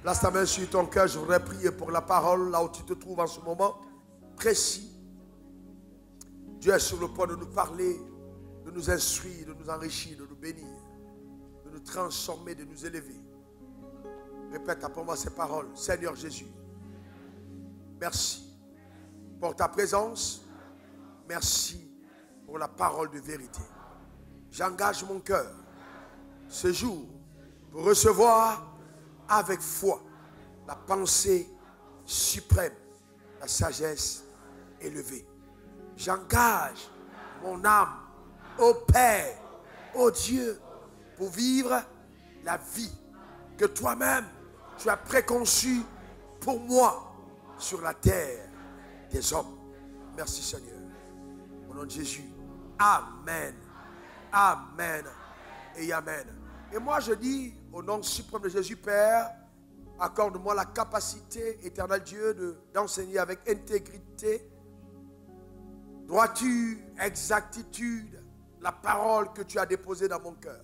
Place ta main sur ton cœur, je voudrais prier pour la parole, là où tu te trouves en ce moment, précis. Dieu est sur le point de nous parler, de nous instruire, de nous enrichir, de nous bénir, de nous transformer, de nous élever. Répète après moi ces paroles. Seigneur Jésus, merci pour ta présence. Merci pour la parole de vérité. J'engage mon cœur ce jour pour recevoir avec foi la pensée suprême, la sagesse élevée. J'engage mon âme au Père, au Dieu, pour vivre la vie que toi-même tu as préconçue pour moi sur la terre des hommes. Merci Seigneur. Au nom de Jésus. Amen. Amen. Et Amen. Et moi je dis au nom suprême de Jésus, Père, accorde-moi la capacité, éternel Dieu, d'enseigner avec intégrité, droiture, exactitude, la parole que tu as déposée dans mon cœur.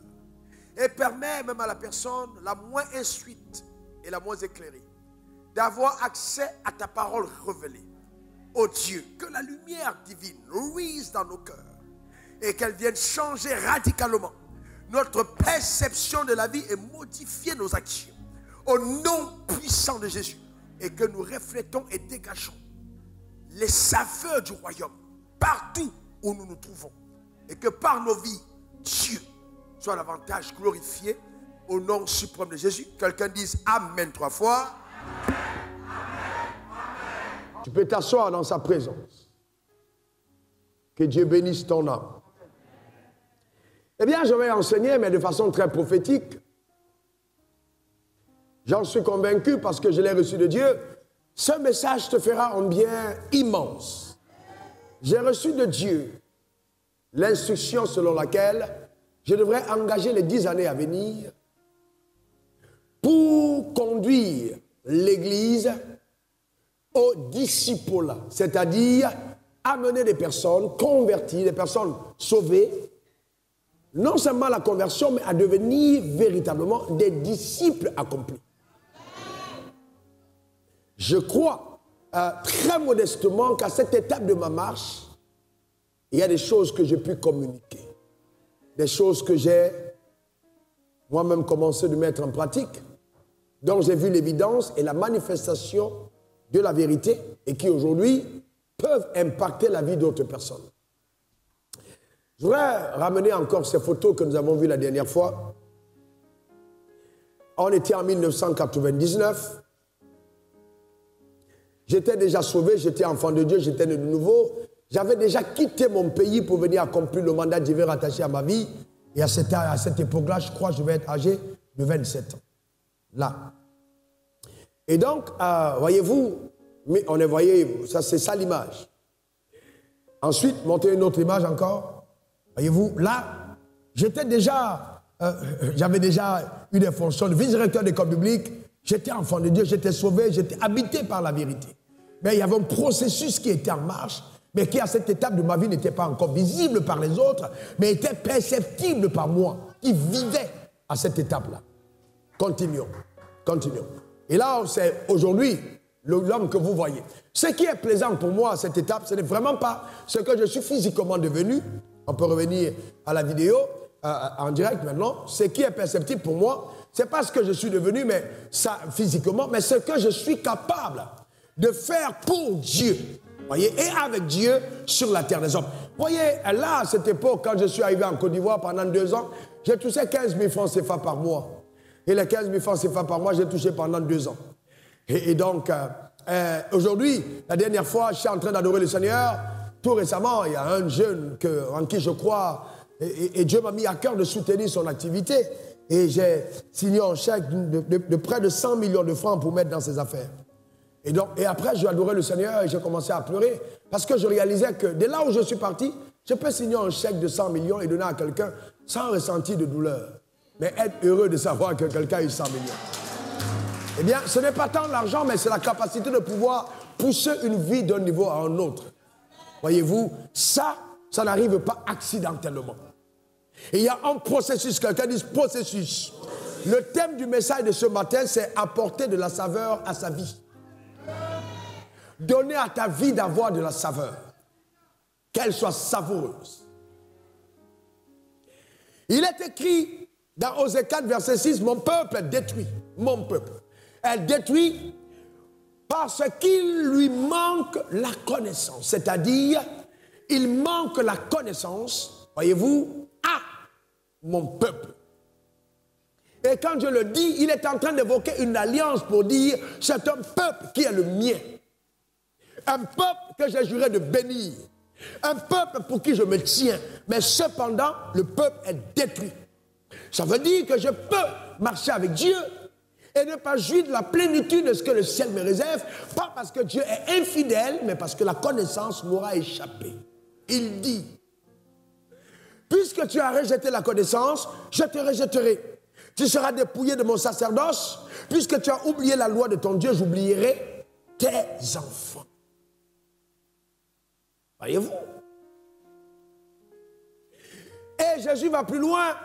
Et permets même à la personne la moins instruite et la moins éclairée d'avoir accès à ta parole révélée. Oh Dieu, que la lumière divine luise dans nos cœurs et qu'elle vienne changer radicalement notre perception de la vie et modifier nos actions. Au nom puissant de Jésus. Et que nous reflétons et dégageons les saveurs du royaume partout où nous nous trouvons. Et que par nos vies, Dieu soit davantage glorifié au nom suprême de Jésus. Quelqu'un dise Amen 3 fois. Amen, amen. Tu peux t'asseoir dans sa présence. Que Dieu bénisse ton âme. Eh bien, je vais enseigner, mais de façon très prophétique. J'en suis convaincu parce que je l'ai reçu de Dieu. Ce message te fera un bien immense. J'ai reçu de Dieu l'instruction selon laquelle je devrais engager les 10 années à venir pour conduire l'Église au discipulat, c'est-à-dire amener des personnes converties, des personnes sauvées, non seulement à la conversion, mais à devenir véritablement des disciples accomplis. Je crois très modestement qu'à cette étape de ma marche, il y a des choses que j'ai pu communiquer. Des choses que j'ai moi-même commencé de mettre en pratique, dont j'ai vu l'évidence et la manifestation de la vérité et qui aujourd'hui peuvent impacter la vie d'autres personnes. Je voudrais ramener encore ces photos que nous avons vues la dernière fois. On était en 1999. J'étais déjà sauvé, j'étais enfant de Dieu, j'étais né de nouveau. J'avais déjà quitté mon pays pour venir accomplir le mandat divin rattaché à ma vie. Et à cette époque-là, je crois que je vais être âgé de 27 ans. Là. Et donc, voyez-vous, voyez, ça c'est ça l'image. Ensuite, montez une autre image encore. Voyez-vous, là, j'étais déjà, j'avais déjà eu des fonctions de vice-directeur d'école biblique. J'étais enfant de Dieu, j'étais sauvé, j'étais habité par la vérité. Mais il y avait un processus qui était en marche, mais qui à cette étape de ma vie n'était pas encore visible par les autres, mais était perceptible par moi, qui vivait à cette étape-là. Continuons, continuons. Et là, c'est aujourd'hui l'homme que vous voyez. Ce qui est plaisant pour moi à cette étape, ce n'est vraiment pas ce que je suis physiquement devenu. On peut revenir à la vidéo en direct maintenant. Ce qui est perceptible pour moi, c'est pas ce que je suis devenu, mais ça physiquement, mais ce que je suis capable de faire pour Dieu. Voyez, et avec Dieu sur la terre des hommes. Voyez, là, à cette époque, quand je suis arrivé en Côte d'Ivoire pendant 2 ans, j'ai touché 15 000 francs CFA par mois. Et les 15 000 francs CFA par mois, j'ai touché pendant 2 ans. Et donc, aujourd'hui, la dernière fois, je suis en train d'adorer le Seigneur. Tout récemment, il y a un jeune en qui je crois, et Dieu m'a mis à cœur de soutenir son activité. Et j'ai signé un chèque de près de 100 millions de francs pour mettre dans ses affaires. Et après, j'ai adoré le Seigneur et j'ai commencé à pleurer parce que je réalisais que de là où je suis parti, je peux signer un chèque de 100 millions et donner à quelqu'un sans ressentir de douleur. Mais être heureux de savoir que quelqu'un a eu 100 millions. Eh bien, ce n'est pas tant l'argent, mais c'est la capacité de pouvoir pousser une vie d'un niveau à un autre. Voyez-vous, ça n'arrive pas accidentellement. Et il y a un processus, quelqu'un dit processus. Le thème du message de ce matin, c'est apporter de la saveur à sa vie. Donner à ta vie d'avoir de la saveur. Qu'elle soit savoureuse. Il est écrit dans Osée 4, verset 6, mon peuple est détruit. Mon peuple est détruit parce qu'il lui manque la connaissance. C'est-à-dire, il manque la connaissance, voyez-vous, à mon peuple. Et quand je le dis, il est en train d'évoquer une alliance pour dire, c'est un peuple qui est le mien. Un peuple que j'ai juré de bénir. Un peuple pour qui je me tiens. Mais cependant, le peuple est détruit. Ça veut dire que je peux marcher avec Dieu et ne pas jouir de la plénitude de ce que le ciel me réserve, pas parce que Dieu est infidèle, mais parce que la connaissance m'aura échappé. Il dit, puisque tu as rejeté la connaissance, je te rejetterai. Tu seras dépouillé de mon sacerdoce, puisque tu as oublié la loi de ton Dieu, j'oublierai tes enfants. Voyez-vous? Et Jésus va plus loin.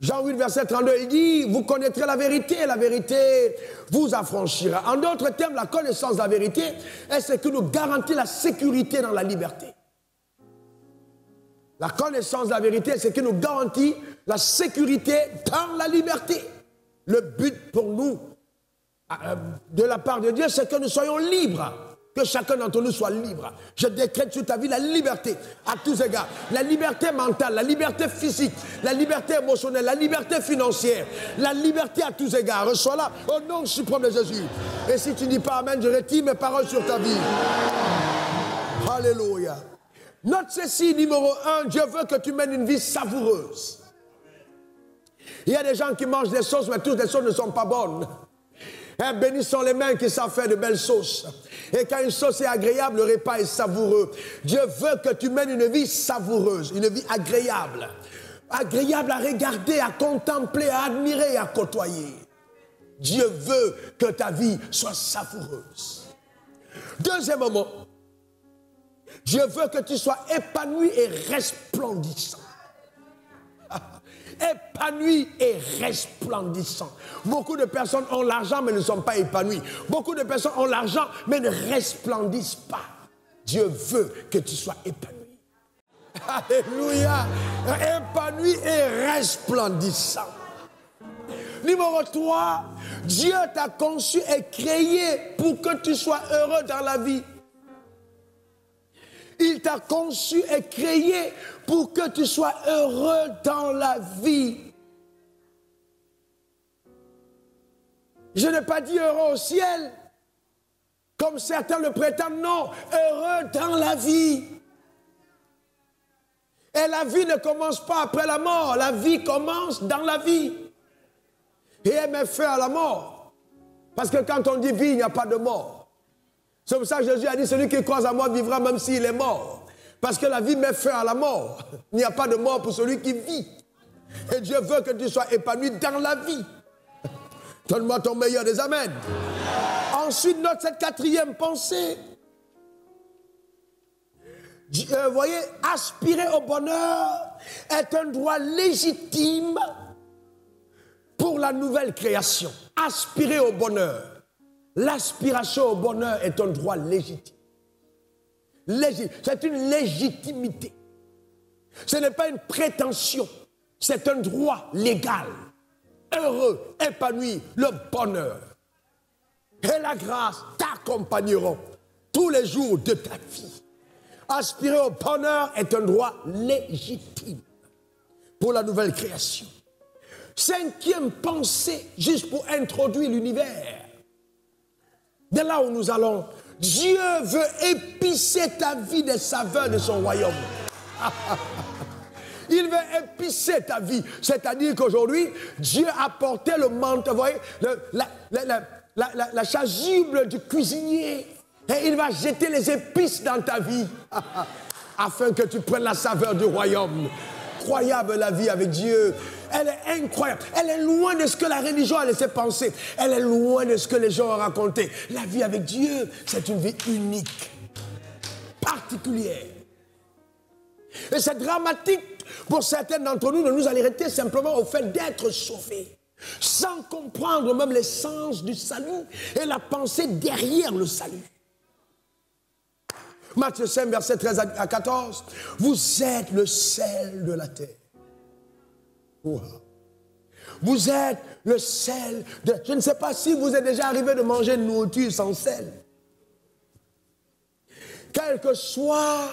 Jean 8, verset 32, il dit, vous connaîtrez la vérité et la vérité vous affranchira. En d'autres termes, la connaissance de la vérité est ce qui nous garantit la sécurité dans la liberté. La connaissance de la vérité est ce qui nous garantit la sécurité dans la liberté. Le but pour nous, de la part de Dieu, c'est que nous soyons libres. Que chacun d'entre nous soit libre. Je décrète sur ta vie la liberté à tous égards. La liberté mentale, la liberté physique, la liberté émotionnelle, la liberté financière, la liberté à tous égards. Reçois-la au nom suprême de Jésus. Et si tu ne dis pas Amen, je retire mes paroles sur ta vie. Alléluia. Note ceci, numéro 1, Dieu veut que tu mènes une vie savoureuse. Il y a des gens qui mangent des sauces, mais toutes les sauces ne sont pas bonnes. Et bénis sont les mains qui savent faire de belles sauces. Et quand une sauce est agréable, le repas est savoureux. Dieu veut que tu mènes une vie savoureuse, une vie agréable. Agréable à regarder, à contempler, à admirer et à côtoyer. Dieu veut que ta vie soit savoureuse. Deuxièmement, Dieu veut que tu sois épanoui et resplendissant. Épanoui et resplendissant. Beaucoup de personnes ont l'argent mais ne sont pas épanouies. Beaucoup de personnes ont l'argent mais ne resplendissent pas. Dieu veut que tu sois épanoui. Alléluia. Épanoui et resplendissant. Numéro 3, Dieu t'a conçu et créé pour que tu sois heureux dans la vie. Il t'a conçu et créé pour que tu sois heureux dans la vie. Je n'ai pas dit heureux au ciel, comme certains le prétendent, non, heureux dans la vie. Et la vie ne commence pas après la mort, la vie commence dans la vie. Et elle met fin à la mort. Parce que quand on dit vie, il n'y a pas de mort. C'est pour ça que Jésus a dit, celui qui croit à moi vivra même s'il est mort. Parce que la vie met fin à la mort. Il n'y a pas de mort pour celui qui vit. Et Dieu veut que tu sois épanoui dans la vie. Donne-moi ton meilleur des amens. Ensuite, note cette quatrième pensée. Vous voyez, aspirer au bonheur est un droit légitime pour la nouvelle création. Aspirer au bonheur. L'aspiration au bonheur est un droit légitime. C'est une légitimité. Ce n'est pas une prétention. C'est un droit légal. Heureux, épanoui, le bonheur et la grâce t'accompagneront tous les jours de ta vie. Aspirer au bonheur est un droit légitime pour la nouvelle création. Cinquième pensée, juste pour introduire l'univers. De là où nous allons, Dieu veut épicer ta vie des saveurs de son royaume. Il veut épicer ta vie. C'est-à-dire qu'aujourd'hui, Dieu a porté le manteau, vous voyez, la chasuble du cuisinier. Et il va jeter les épices dans ta vie. Afin que tu prennes la saveur du royaume. Incroyable la vie avec Dieu. Elle est incroyable. Elle est loin de ce que la religion a laissé penser. Elle est loin de ce que les gens ont raconté. La vie avec Dieu, c'est une vie unique, particulière. Et c'est dramatique pour certains d'entre nous de nous arrêter simplement au fait d'être sauvés. sans comprendre même l'essence du salut et la pensée derrière le salut. Matthieu 5, verset 13 à 14. Vous êtes le sel de la terre. Wow. Vous êtes le sel de... Je ne sais pas si vous êtes déjà arrivé de manger une nourriture sans sel. Quel que soit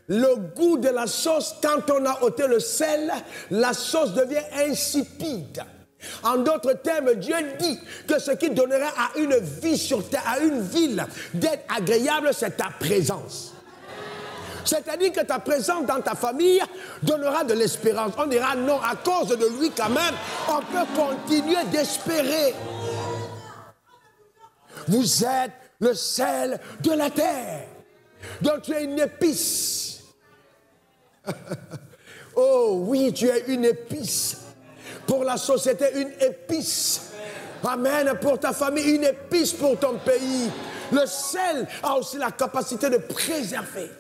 le goût de la sauce, quand on a ôté le sel, la sauce devient insipide. En d'autres termes, Dieu dit que ce qui donnera à une vie sur terre, à une ville d'être agréable, c'est ta présence. C'est-à-dire que ta présence dans ta famille donnera de l'espérance. On dira non, à cause de lui quand même, on peut continuer d'espérer. Vous êtes le sel de la terre. Donc tu es une épice. Oh oui, tu es une épice. Pour la société, une épice. Amen. Pour ta famille, une épice pour ton pays. Le sel a aussi la capacité de préserver.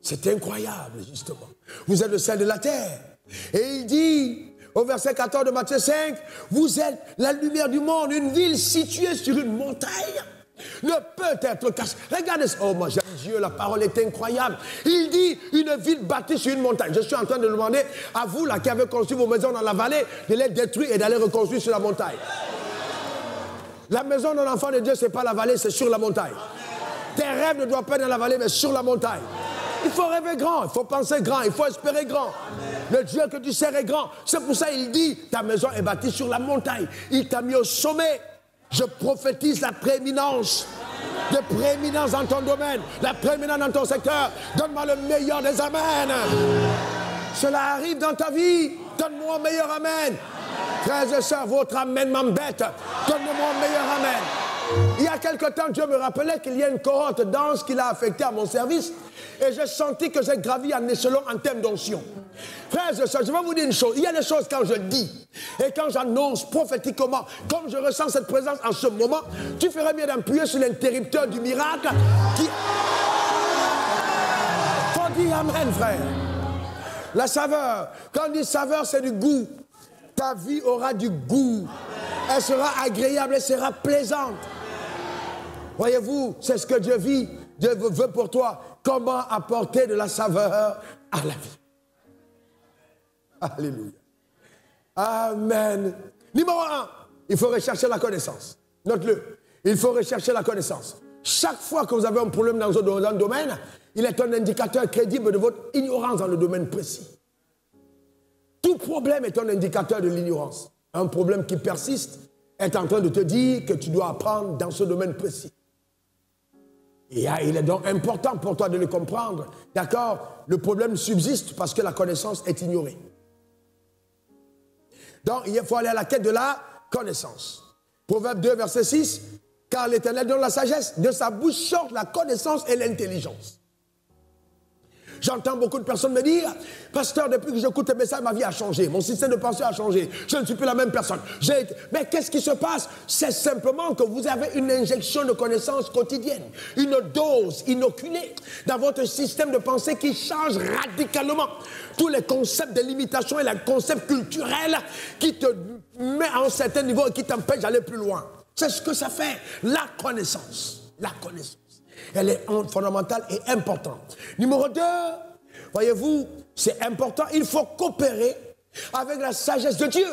C'est incroyable, justement. Vous êtes le sel de la terre. Et il dit, au verset 14 de Matthieu 5, vous êtes la lumière du monde. Une ville située sur une montagne ne peut être cachée. Regardez ça. Oh, moi j'aime Dieu, la parole est incroyable. Il dit, une ville bâtie sur une montagne. Je suis en train de demander à vous, là, qui avez construit vos maisons dans la vallée, de les détruire et d'aller reconstruire sur la montagne. La maison d'un enfant de Dieu, ce n'est pas la vallée, c'est sur la montagne. Tes rêves ne doivent pas être dans la vallée, mais sur la montagne. Il faut rêver grand, il faut penser grand, il faut espérer grand. Le Dieu que tu sers est grand. C'est pour ça qu'il dit, ta maison est bâtie sur la montagne. Il t'a mis au sommet. Je prophétise la prééminence. De prééminence dans ton domaine, la prééminence dans ton secteur. Donne-moi le meilleur des amens. Cela arrive dans ta vie. Donne-moi un meilleur amen. Frères et sœurs, votre amen m'embête. Donne-moi un meilleur amen. Il y a quelque temps, Dieu me rappelait qu'il y a une cohorte d'anges qui l'a affecté à mon service. Et j'ai senti que j'ai gravi un échelon en termes d'onction. Frères et sœurs, je vais vous dire une chose. Il y a des choses quand je dis et quand j'annonce prophétiquement, comme je ressens cette présence en ce moment, tu ferais bien d'appuyer sur l'interrupteur du miracle qui... Faut dire amen, frère. La saveur. Quand on dit saveur, c'est du goût. Ta vie aura du goût. Elle sera agréable, elle sera plaisante. Voyez-vous, c'est ce que Dieu vit. Dieu veut pour toi. Comment apporter de la saveur à la vie. Alléluia. Amen. Numéro 1, il faut rechercher la connaissance. Note-le. Il faut rechercher la connaissance. Chaque fois que vous avez un problème dans un domaine, il est un indicateur crédible de votre ignorance dans le domaine précis. Tout problème est un indicateur de l'ignorance. Un problème qui persiste est en train de te dire que tu dois apprendre dans ce domaine précis. Et il est donc important pour toi de le comprendre. D'accord? Le problème subsiste parce que la connaissance est ignorée. Donc, il faut aller à la quête de la connaissance. Proverbe 2, verset 6. Car l'Éternel donne la sagesse, de sa bouche sortent la connaissance et l'intelligence. J'entends beaucoup de personnes me dire, pasteur, depuis que j'écoute tes messages, ma vie a changé. Mon système de pensée a changé. Je ne suis plus la même personne. Mais qu'est-ce qui se passe? C'est simplement que vous avez une injection de connaissances quotidienne. Une dose inoculée dans votre système de pensée qui change radicalement. Tous les concepts de limitation et les concepts culturels qui te met à un certain niveau et qui t'empêchent d'aller plus loin. C'est ce que ça fait. La connaissance. La connaissance. Elle est fondamentale et importante. Numéro 2, voyez-vous, c'est important, il faut coopérer avec la sagesse de Dieu.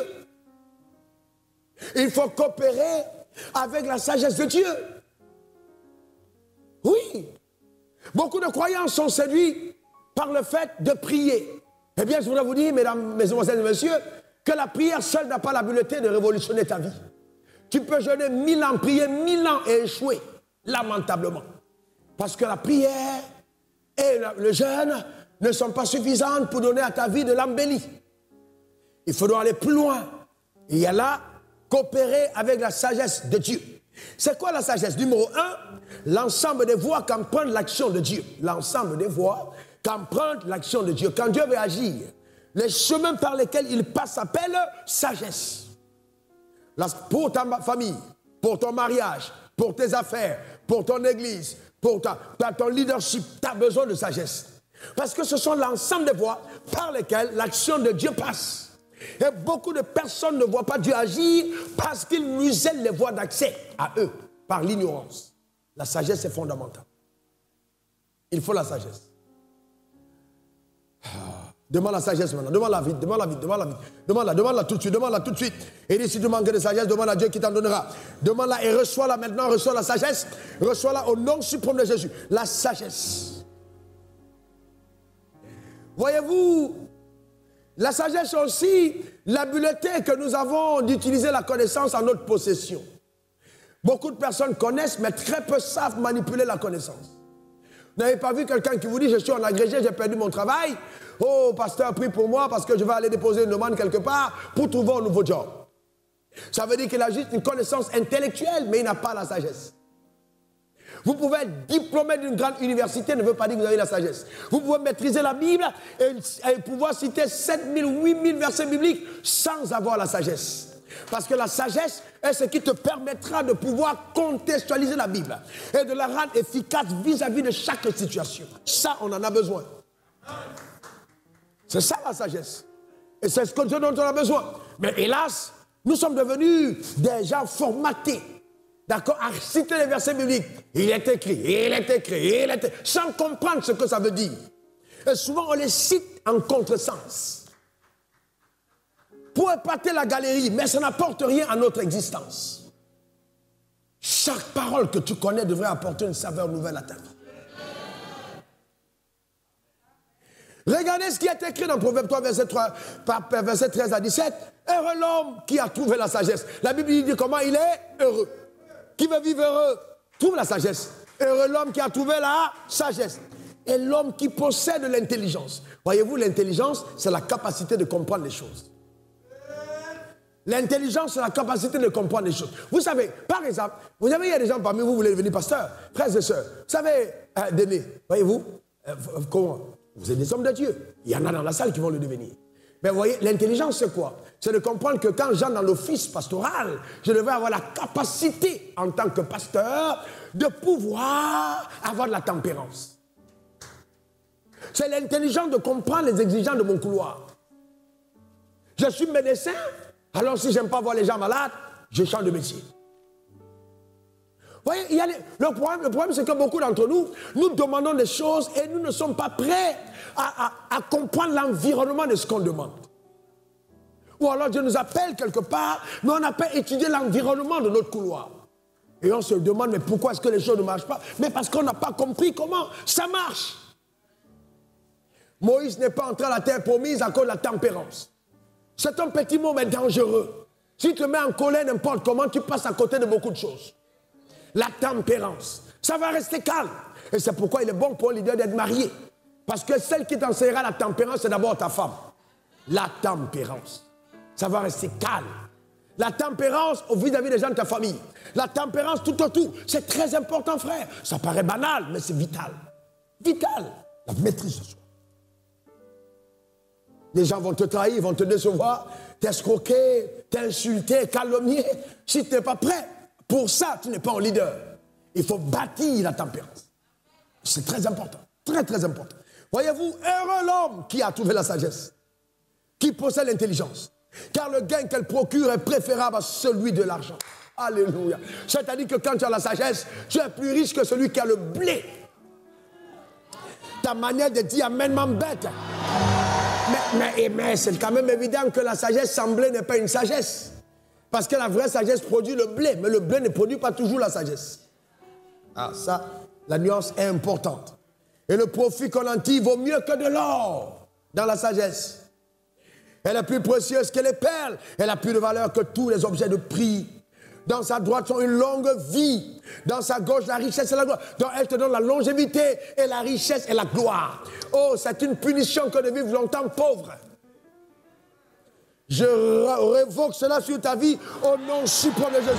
Il faut coopérer avec la sagesse de Dieu. Oui. Beaucoup de croyants sont séduits par le fait de prier. Eh bien, je voudrais vous dire, mesdames, mesdemoiselles et messieurs, que la prière seule n'a pas l'habileté de révolutionner ta vie. Tu peux jeûner 1000 ans, prier 1000 ans et échouer, lamentablement. Parce que la prière et le jeûne ne sont pas suffisantes pour donner à ta vie de l'embellie. Il faudra aller plus loin. Il y a là, coopérer avec la sagesse de Dieu. C'est quoi la sagesse? Numéro 1, l'ensemble des voies qu'emprunte l'action de Dieu. L'ensemble des voies qu'emprunte l'action de Dieu. Quand Dieu veut agir, les chemins par lesquels il passe s'appellent sagesse. Pour ta famille, pour ton mariage, pour tes affaires, pour ton église, pour ton leadership, tu as besoin de sagesse. Parce que ce sont l'ensemble des voies par lesquelles l'action de Dieu passe. Et beaucoup de personnes ne voient pas Dieu agir parce qu'ils musellent les voies d'accès à eux par l'ignorance. La sagesse est fondamentale. Il faut la sagesse. Demande la sagesse maintenant. Demande-la vite, demande-la vite, demande-la vite. Demande-la tout de suite, demande-la tout de suite. Et dis si tu manques de sagesse, demande à Dieu qui t'en donnera. Demande-la et reçois-la maintenant, reçois la sagesse. Reçois-la au nom suprême de Jésus. La sagesse. Voyez-vous, la sagesse aussi, l'habileté que nous avons d'utiliser la connaissance en notre possession. Beaucoup de personnes connaissent, mais très peu savent manipuler la connaissance. Vous n'avez pas vu quelqu'un qui vous dit, je suis en agrégé, j'ai perdu mon travail. Oh, pasteur, prie pour moi parce que je vais aller déposer une demande quelque part pour trouver un nouveau job. Ça veut dire qu'il a juste une connaissance intellectuelle, mais il n'a pas la sagesse. Vous pouvez être diplômé d'une grande université, ne veut pas dire que vous avez la sagesse. Vous pouvez maîtriser la Bible et pouvoir citer 7000, 8000 versets bibliques sans avoir la sagesse. Parce que la sagesse est ce qui te permettra de pouvoir contextualiser la Bible et de la rendre efficace vis-à-vis de chaque situation. Ça, on en a besoin. C'est ça la sagesse. Et c'est ce dont on a besoin. Mais hélas, nous sommes devenus des gens formatés. D'accord, à citer les versets bibliques. Il est écrit, il est écrit, il est écrit, sans comprendre ce que ça veut dire. Et souvent, on les cite en contresens. Pour épater la galerie, mais ça n'apporte rien à notre existence. Chaque parole que tu connais devrait apporter une saveur nouvelle à ta vie. Regardez ce qui est écrit dans Proverbe 3, verset 13 à 17. Heureux l'homme qui a trouvé la sagesse. La Bible dit comment il est heureux. Qui veut vivre heureux, trouve la sagesse. Heureux l'homme qui a trouvé la sagesse. Et l'homme qui possède l'intelligence. Voyez-vous, l'intelligence, c'est la capacité de comprendre les choses. L'intelligence, c'est la capacité de comprendre les choses. Vous savez, par exemple, vous savez, il y a des gens parmi vous, vous voulez devenir pasteur, frères et sœurs. Vous savez, Denis, voyez-vous, comment? Vous êtes des hommes de Dieu. Il y en a dans la salle qui vont le devenir. Mais vous voyez, l'intelligence, c'est quoi? C'est de comprendre que quand j'entre dans l'office pastoral, je devrais avoir la capacité, en tant que pasteur, de pouvoir avoir de la tempérance. C'est l'intelligence de comprendre les exigences de mon couloir. Je suis médecin, alors si je n'aime pas voir les gens malades, je change de métier. Vous voyez, le problème c'est que beaucoup d'entre nous, nous demandons des choses et nous ne sommes pas prêts à comprendre l'environnement de ce qu'on demande. Ou alors Dieu nous appelle quelque part, mais on n'a pas étudié l'environnement de notre couloir. Et on se demande, mais pourquoi est-ce que les choses ne marchent pas? Mais parce qu'on n'a pas compris comment ça marche. Moïse n'est pas entré à la terre promise à cause de la tempérance. C'est un petit mot, mais dangereux. Si tu te mets en colère n'importe comment, tu passes à côté de beaucoup de choses. La tempérance, ça va rester calme. Et c'est pourquoi il est bon pour un leader d'être marié. Parce que celle qui t'enseignera la tempérance, c'est d'abord ta femme. La tempérance. Ça va rester calme. La tempérance vis-à-vis des gens de ta famille. La tempérance tout autour. C'est très important, frère. Ça paraît banal, mais c'est vital. Vital. La maîtrise de soi. Les gens vont te trahir, vont te décevoir, t'escroquer, t'insulter, calomnier. Si tu n'es pas prêt, pour ça, tu n'es pas un leader. Il faut bâtir la tempérance. C'est très important. Très, très important. Voyez-vous, heureux l'homme qui a trouvé la sagesse, qui possède l'intelligence. Car le gain qu'elle procure est préférable à celui de l'argent. Alléluia. C'est-à-dire que quand tu as la sagesse, tu es plus riche que celui qui a le blé. Ta manière de dire amen m'embête. Mais c'est quand même évident que la sagesse sans blé n'est pas une sagesse. Parce que la vraie sagesse produit le blé, mais le blé ne produit pas toujours la sagesse. Ah, ça, la nuance est importante. Et le profit qu'on en tire vaut mieux que de l'or dans la sagesse. Elle est plus précieuse que les perles. Elle a plus de valeur que tous les objets de prix. Dans sa droite sont une longue vie. Dans sa gauche, la richesse et la gloire. Donc elle te donne la longévité et la richesse et la gloire. Oh, c'est une punition que de vivre longtemps pauvre. Je révoque cela sur ta vie au nom suprême de Jésus.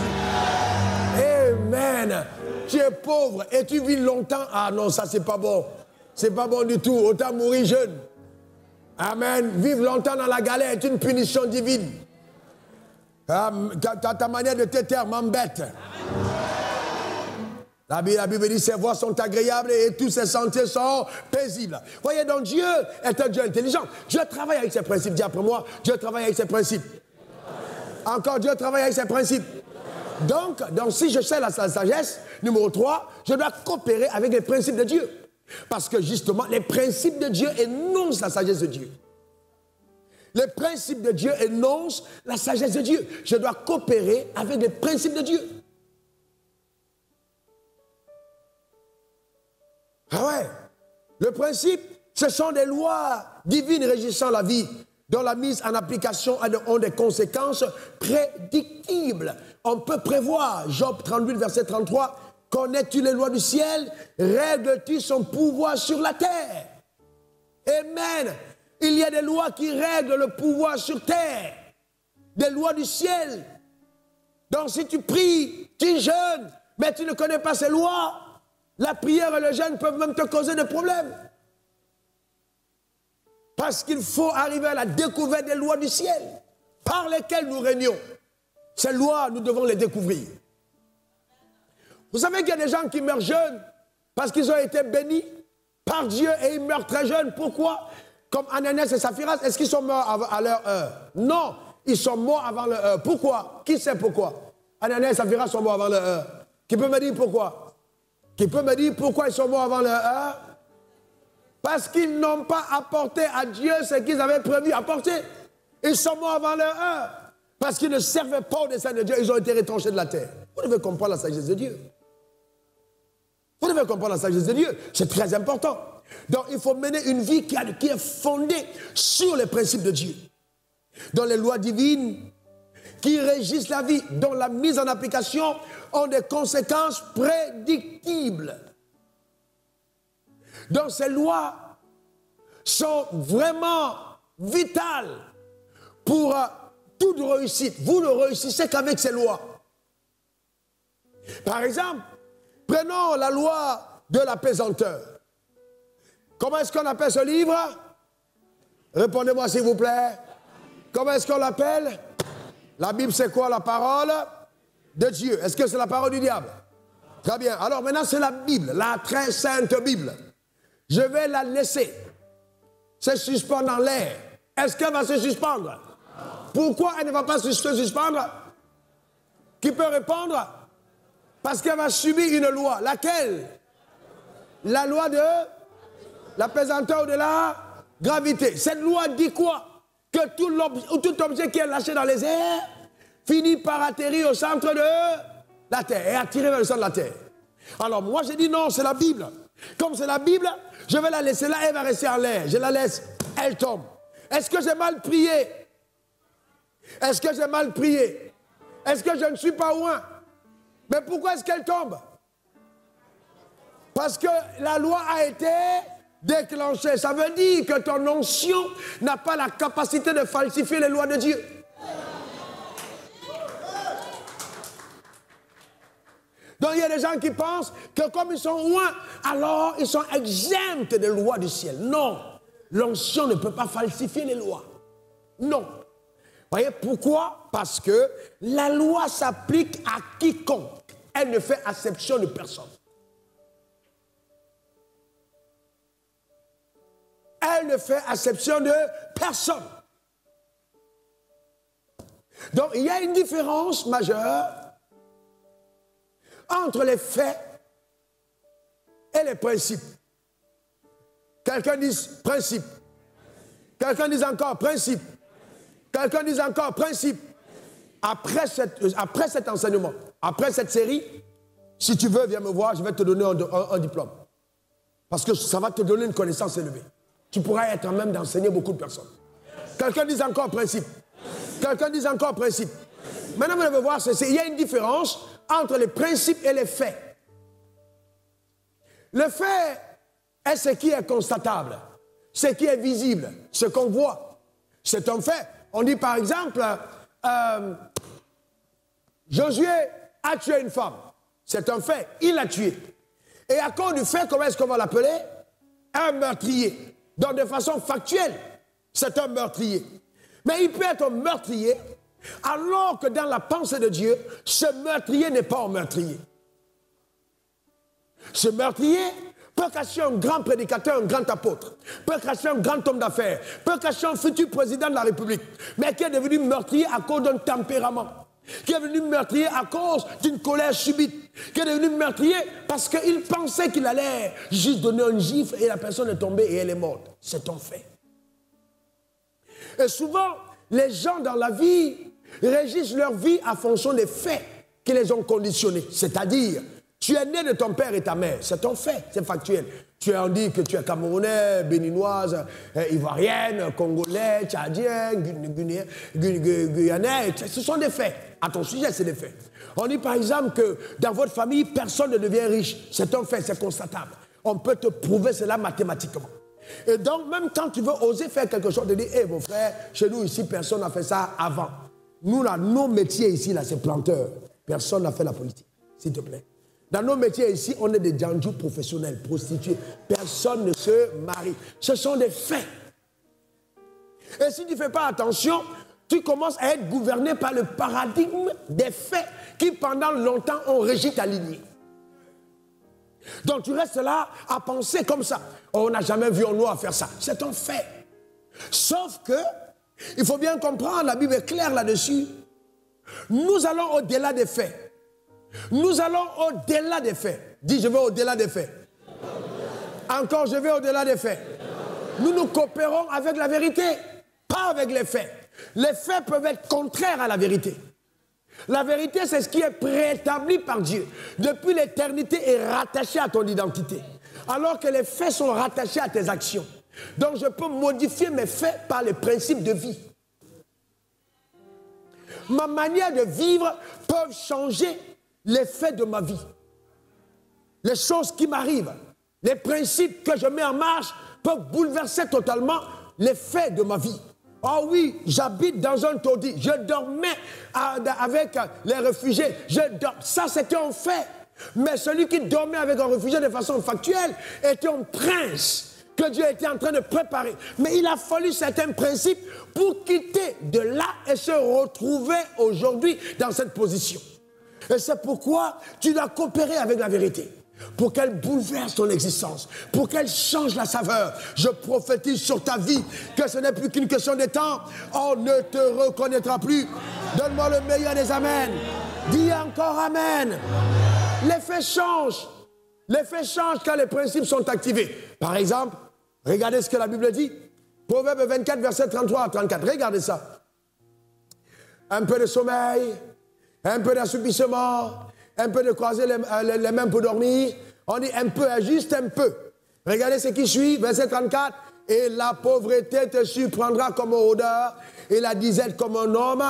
Amen. Tu es pauvre et tu vis longtemps. Ah non, ça c'est pas bon. C'est pas bon du tout. Autant mourir jeune. Amen. Vivre longtemps dans la galère est une punition divine. Ta manière de te taire m'embête. La Bible dit, ses voies sont agréables et tous ses sentiers sont paisibles. Voyez, donc Dieu est un Dieu intelligent. Dieu travaille avec ses principes. Dis après moi, Dieu travaille avec ses principes. Encore, Dieu travaille avec ses principes. Donc si je sais la sagesse, numéro 3, je dois coopérer avec les principes de Dieu. Parce que justement, les principes de Dieu énoncent la sagesse de Dieu. Les principes de Dieu énoncent la sagesse de Dieu. Je dois coopérer avec les principes de Dieu. Ah ouais. Le principe, ce sont des lois divines régissant la vie, dont la mise en application ont des conséquences prédictibles. On peut prévoir, Job 38, verset 33, connais-tu les lois du ciel? Règles-tu son pouvoir sur la terre? Amen. Il y a des lois qui règlent le pouvoir sur terre. Des lois du ciel. Donc si tu pries, tu jeûnes, mais tu ne connais pas ces lois, la prière et le jeûne peuvent même te causer des problèmes. Parce qu'il faut arriver à la découverte des lois du ciel, par lesquelles nous régnons. Ces lois, nous devons les découvrir. Vous savez qu'il y a des gens qui meurent jeunes parce qu'ils ont été bénis par Dieu et ils meurent très jeunes. Pourquoi? Comme Ananias et Saphiras, est-ce qu'ils sont morts à leur heure? Non, ils sont morts avant leur heure. Pourquoi? Qui sait pourquoi? Ananias et Saphiras sont morts avant leur heure. Qui peut me dire pourquoi? Qui peut me dire pourquoi ils sont morts avant leur heure? Parce qu'ils n'ont pas apporté à Dieu ce qu'ils avaient prévu apporter. Ils sont morts avant leur heure. Parce qu'ils ne servaient pas au dessein de Dieu, ils ont été retranchés de la terre. Vous devez comprendre la sagesse de Dieu. Vous devez comprendre la sagesse de Dieu. C'est très important. Donc il faut mener une vie qui est fondée sur les principes de Dieu. Dans les lois divines qui régissent la vie, dont la mise en application ont des conséquences prédictibles. Donc ces lois sont vraiment vitales pour toute réussite. Vous ne réussissez qu'avec ces lois. Par exemple, prenons la loi de la pesanteur. Comment est-ce qu'on appelle ce livre? Répondez-moi s'il vous plaît. Comment est-ce qu'on l'appelle? La Bible, c'est quoi? La parole de Dieu. Est-ce que c'est la parole du diable? Très bien. Alors maintenant, c'est la Bible, la très sainte Bible. Je vais la laisser se suspendre dans l'air. Est-ce qu'elle va se suspendre? Pourquoi elle ne va pas se suspendre? Qui peut répondre? Parce qu'elle va subir une loi. Laquelle? La loi de la pesanteur de la gravité. Cette loi dit quoi? Que tout objet qui est lâché dans les airs finit par atterrir au centre de la terre et attirer vers le centre de la terre. Alors moi j'ai dit non, c'est la Bible. Comme c'est la Bible, je vais la laisser là, elle va rester en l'air. Je la laisse, elle tombe. Est-ce que j'ai mal prié? Est-ce que j'ai mal prié? Est-ce que je ne suis pas loin? Mais pourquoi est-ce qu'elle tombe? Parce que la loi a été déclenchée. Ça veut dire que ton onction n'a pas la capacité de falsifier les lois de Dieu. Donc il y a des gens qui pensent que comme ils sont loin, alors ils sont exempts des lois du ciel. Non, l'onction ne peut pas falsifier les lois. Non. Vous voyez pourquoi? Parce que la loi s'applique à quiconque. Elle ne fait exception de personne. Elle ne fait exception de personne. Donc il y a une différence majeure entre les faits et les principes. Quelqu'un dit principe. Quelqu'un dit encore principe. Quelqu'un dit encore principe. Après cet enseignement, après cette série, si tu veux, viens me voir, je vais te donner un diplôme. Parce que ça va te donner une connaissance élevée. Tu pourras être en même d'enseigner beaucoup de personnes. Quelqu'un dit encore principe. Quelqu'un dit encore principe. Maintenant, vous devez voir, il y a une différence entre les principes et les faits. Le fait est ce qui est constatable, ce qui est visible, ce qu'on voit. C'est un fait. On dit par exemple, Josué a tué une femme. C'est un fait. Il l'a tué. Et à cause du fait, comment est-ce qu'on va l'appeler? Un meurtrier. Donc de façon factuelle, c'est un meurtrier. Mais il peut être un meurtrier alors que dans la pensée de Dieu, ce meurtrier n'est pas un meurtrier. Ce meurtrier peut cacher un grand prédicateur, un grand apôtre, peut cacher un grand homme d'affaires, peut cacher un futur président de la République, mais qui est devenu meurtrier à cause d'un tempérament, qui est devenu meurtrier à cause d'une colère subite, qui est devenu meurtrier parce qu'il pensait qu'il allait juste donner un gifle et la personne est tombée et elle est morte. C'est un fait. Et souvent, les gens dans la vie régissent leur vie en fonction des faits qui les ont conditionnés. C'est-à-dire, tu es né de ton père et ta mère. C'est un fait, c'est factuel. Tu as dit que tu es camerounais, béninoise, ivoirienne, congolais, tchadien, guyanais. Ce sont des faits. À ton sujet, c'est des faits. On dit par exemple que dans votre famille, personne ne devient riche. C'est un fait, c'est constatable. On peut te prouver cela mathématiquement. Et donc, même quand tu veux oser faire quelque chose, tu dis, hé, mon frère, chez nous ici, personne n'a fait ça avant. Nous, là, nos métiers ici, là, c'est planteurs. Personne n'a fait la politique, s'il te plaît. Dans nos métiers ici, on est des djandjous professionnels, prostituées. Personne ne se marie. Ce sont des faits. Et si tu ne fais pas attention, tu commences à être gouverné par le paradigme des faits qui, pendant longtemps, ont régi ta lignée. Donc tu restes là à penser comme ça. Oh, on n'a jamais vu un noir faire ça. C'est un fait. Sauf que, il faut bien comprendre, la Bible est claire là-dessus. Nous allons au-delà des faits. Nous allons au-delà des faits. Dis, je vais au-delà des faits. Encore, je vais au-delà des faits. Nous nous coopérons avec la vérité, pas avec les faits. Les faits peuvent être contraires à la vérité. La vérité, c'est ce qui est préétabli par Dieu. Depuis l'éternité est rattaché à ton identité. Alors que les faits sont rattachés à tes actions. Donc je peux modifier mes faits par les principes de vie. Ma manière de vivre peut changer les faits de ma vie. Les choses qui m'arrivent, les principes que je mets en marche peuvent bouleverser totalement les faits de ma vie. Oh oui, j'habite dans un taudis. Je dormais avec les réfugiés. Ça, c'était un fait. Mais celui qui dormait avec un réfugié de façon factuelle était un prince que Dieu était en train de préparer. Mais il a fallu certains principes pour quitter de là et se retrouver aujourd'hui dans cette position. Et c'est pourquoi tu dois coopérer avec la vérité. Pour qu'elle bouleverse ton existence, pour qu'elle change la saveur. Je prophétise sur ta vie que ce n'est plus qu'une question de temps. On ne te reconnaîtra plus. Donne-moi le meilleur des amens. Dis encore amen. Les faits changent. Les faits changent quand les principes sont activés. Par exemple, regardez ce que la Bible dit. Proverbe 24, verset 33 à 34. Regardez ça. Un peu de sommeil, un peu d'assoupissement, un peu de croiser les mains pour dormir. On dit un peu, juste un peu. Regardez ce qui suit, verset 34. Et la pauvreté te surprendra comme odeur et la disette comme un homme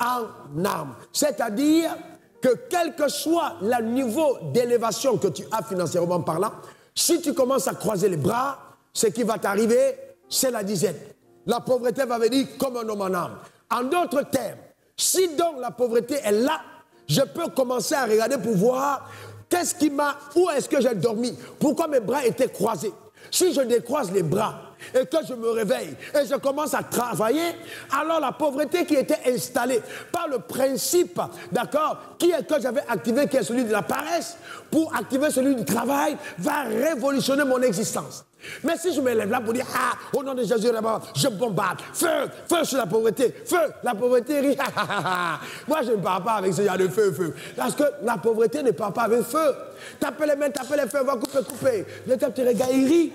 en âme. C'est-à-dire que quel que soit le niveau d'élévation que tu as financièrement parlant, si tu commences à croiser les bras, ce qui va t'arriver, c'est la disette. La pauvreté va venir comme un homme en âme. En d'autres termes, si donc la pauvreté est là, je peux commencer à regarder pour voir qu'est-ce qui m'a, où est-ce que j'ai dormi, pourquoi mes bras étaient croisés. Si je décroise les bras et que je me réveille et je commence à travailler, alors la pauvreté qui était installée par le principe, d'accord, que j'avais activé, qui est celui de la paresse, pour activer celui du travail, va révolutionner mon existence. Mais si je me lève là pour dire, ah, au nom de Jésus, je bombarde, feu sur la pauvreté, feu, la pauvreté rit, moi je ne parle pas avec ce genre de feu, parce que la pauvreté ne parle pas avec feu. Tapez les mains, tapez les feux, va couper. Le tape tes regards, il rit.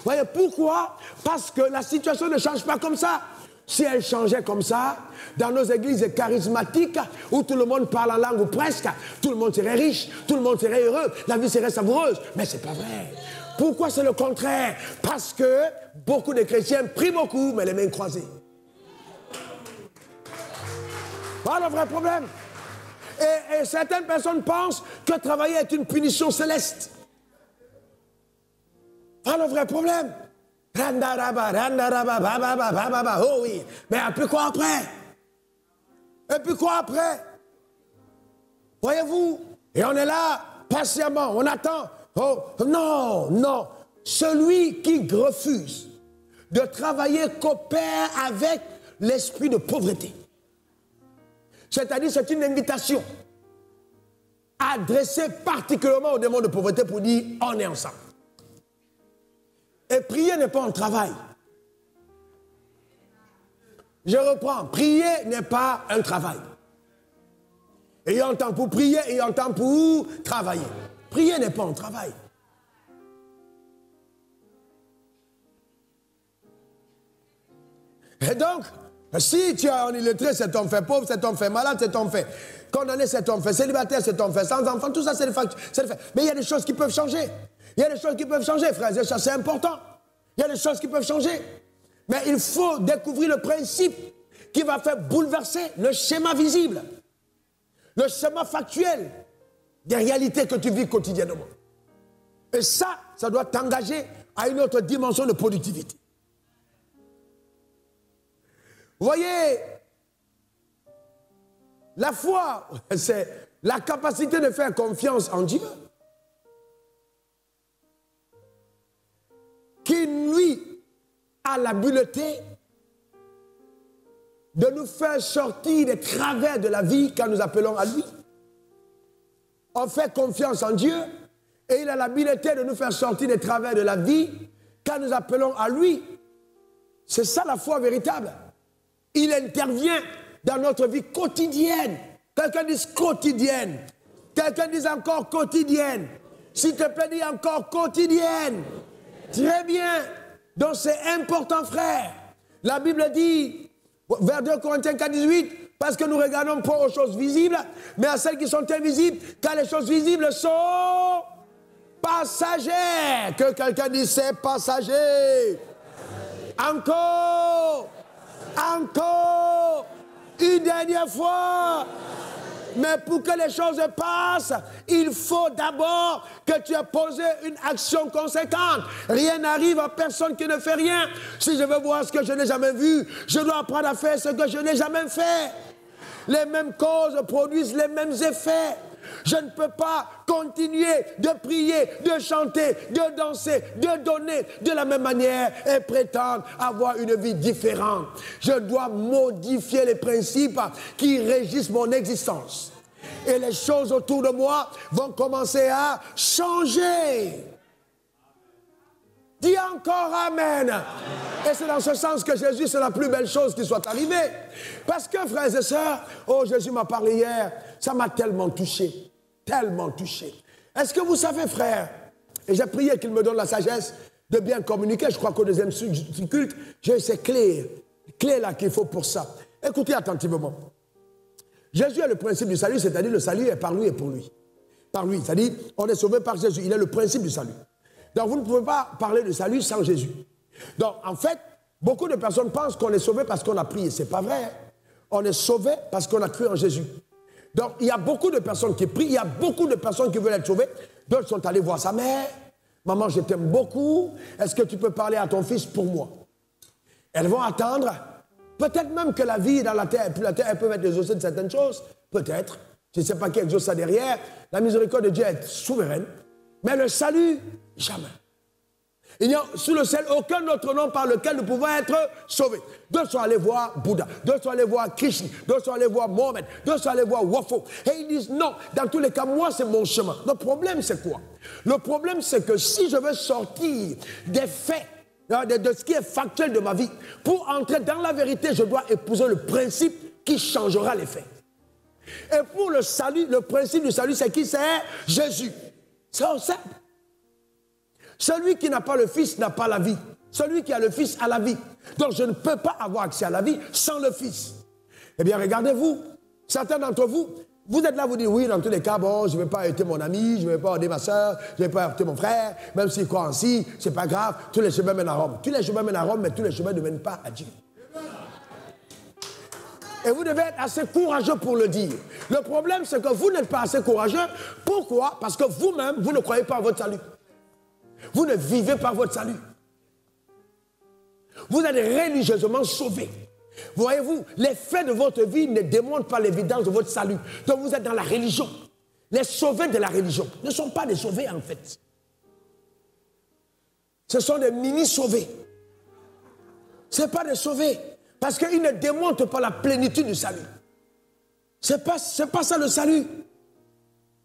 Voyez pourquoi? Parce que la situation ne change pas comme ça. Si elle changeait comme ça, dans nos églises charismatiques, où tout le monde parle en langue ou presque, tout le monde serait riche, tout le monde serait heureux, la vie serait savoureuse. Mais ce n'est pas vrai. Pourquoi c'est le contraire? Parce que beaucoup de chrétiens prient beaucoup, mais les mains croisées. Voilà le vrai problème. Et certaines personnes pensent que travailler est une punition céleste. Voilà le vrai problème. Oh oui. Mais et puis quoi après? Et puis quoi après? Voyez-vous? Et on est là, patiemment, on attend. Oh, non. Celui qui refuse de travailler coopère avec l'esprit de pauvreté. C'est-à-dire, c'est une invitation adressé particulièrement aux démons de pauvreté pour dire on est ensemble. Et prier n'est pas un travail. Je reprends, prier n'est pas un travail. Ayant temps pour prier, ayant temps pour travailler. Prier n'est pas un travail. Et donc, si tu es en illettré, cet homme fait pauvre, cet homme fait malade, cet homme fait condamné, cet homme fait célibataire, cet homme fait sans enfant, tout ça c'est des facteurs. Mais il y a des choses qui peuvent changer. Il y a des choses qui peuvent changer, frères et sœurs, c'est important. Il y a des choses qui peuvent changer. Mais il faut découvrir le principe qui va faire bouleverser le schéma visible, le schéma factuel des réalités que tu vis quotidiennement. Et ça doit t'engager à une autre dimension de productivité. Vous voyez, la foi, c'est la capacité de faire confiance en Dieu, qui, lui, a l'habileté de nous faire sortir des travers de la vie quand nous appelons à lui. On fait confiance en Dieu et il a l'habileté de nous faire sortir des travers de la vie quand nous appelons à lui. C'est ça la foi véritable. Il intervient dans notre vie quotidienne. Quelqu'un dise quotidienne. Quelqu'un dise encore quotidienne. S'il te plaît, dis encore quotidienne. Très bien. Donc c'est important, frère. La Bible dit, vers 2 Corinthiens 4, 18, parce que nous regardons pas aux choses visibles, mais à celles qui sont invisibles, car les choses visibles sont passagères. Que quelqu'un dise c'est passager. Encore. Encore. Une dernière fois. Mais pour que les choses passent, il faut d'abord que tu aies posé une action conséquente. Rien n'arrive à personne qui ne fait rien. Si je veux voir ce que je n'ai jamais vu, je dois apprendre à faire ce que je n'ai jamais fait. Les mêmes causes produisent les mêmes effets. Je ne peux pas continuer de prier, de chanter, de danser, de donner de la même manière et prétendre avoir une vie différente. Je dois modifier les principes qui régissent mon existence. Et les choses autour de moi vont commencer à changer. Dis encore Amen. Et c'est dans ce sens que Jésus, c'est la plus belle chose qui soit arrivée. Parce que, frères et sœurs, oh, Jésus m'a parlé hier, ça m'a tellement touché. Tellement touché. Est-ce que vous savez, frère, et j'ai prié qu'il me donne la sagesse de bien communiquer, je crois qu'au deuxième culte, j'ai ces clés là qu'il faut pour ça. Écoutez attentivement. Jésus est le principe du salut, c'est-à-dire le salut est par lui et pour lui. Par lui, c'est-à-dire on est sauvé par Jésus, il est le principe du salut. Donc vous ne pouvez pas parler de salut sans Jésus. Donc en fait, beaucoup de personnes pensent qu'on est sauvé parce qu'on a prié. C'est pas vrai. On est sauvé parce qu'on a cru en Jésus. Donc il y a beaucoup de personnes qui prient, il y a beaucoup de personnes qui veulent être sauvées. D'autres sont allés voir sa mère. Maman, je t'aime beaucoup. Est-ce que tu peux parler à ton fils pour moi? Elles vont attendre. Peut-être même que la vie est dans la terre, et puis la terre, elle peut être exaucée de certaines choses. Peut-être. Je ne sais pas qui exauce ça derrière. La miséricorde de Dieu est souveraine. Mais le salut, jamais. Il n'y a sous le ciel aucun autre nom par lequel nous pouvons être sauvés. D'autres sont allés voir Bouddha, d'autres sont allés voir Krishna, d'autres sont allés voir Mohamed, d'autres sont allés voir Wafo. Et ils disent non, dans tous les cas, moi c'est mon chemin. Le problème c'est quoi? Le problème c'est que si je veux sortir des faits, de ce qui est factuel de ma vie, pour entrer dans la vérité, je dois épouser le principe qui changera les faits. Et pour le salut, le principe du salut, c'est qui? C'est Jésus. C'est simple. Celui qui n'a pas le Fils n'a pas la vie. Celui qui a le Fils a la vie. Donc je ne peux pas avoir accès à la vie sans le Fils. Eh bien, regardez-vous. Certains d'entre vous, vous êtes là, vous dites, oui, dans tous les cas, bon, je ne vais pas arrêter mon ami, je ne vais pas aider ma soeur, je ne vais pas arrêter mon frère, même s'il croit en si, ce n'est pas grave, tous les chemins mènent à Rome. Tous les chemins mènent à Rome, mais tous les chemins ne mènent pas à Dieu. Et vous devez être assez courageux pour le dire. Le problème, c'est que vous n'êtes pas assez courageux. Pourquoi? Parce que vous-même, vous ne croyez pas à votre salut. Vous ne vivez pas votre salut. Vous êtes religieusement sauvés. Voyez-vous, les faits de votre vie ne démontrent pas l'évidence de votre salut. Donc vous êtes dans la religion. Les sauvés de la religion ne sont pas des sauvés en fait. Ce sont des mini-sauvés. Ce ne sont pas des sauvés. Parce qu'ils ne démontrent pas la plénitude du salut. Ce n'est pas ça le salut.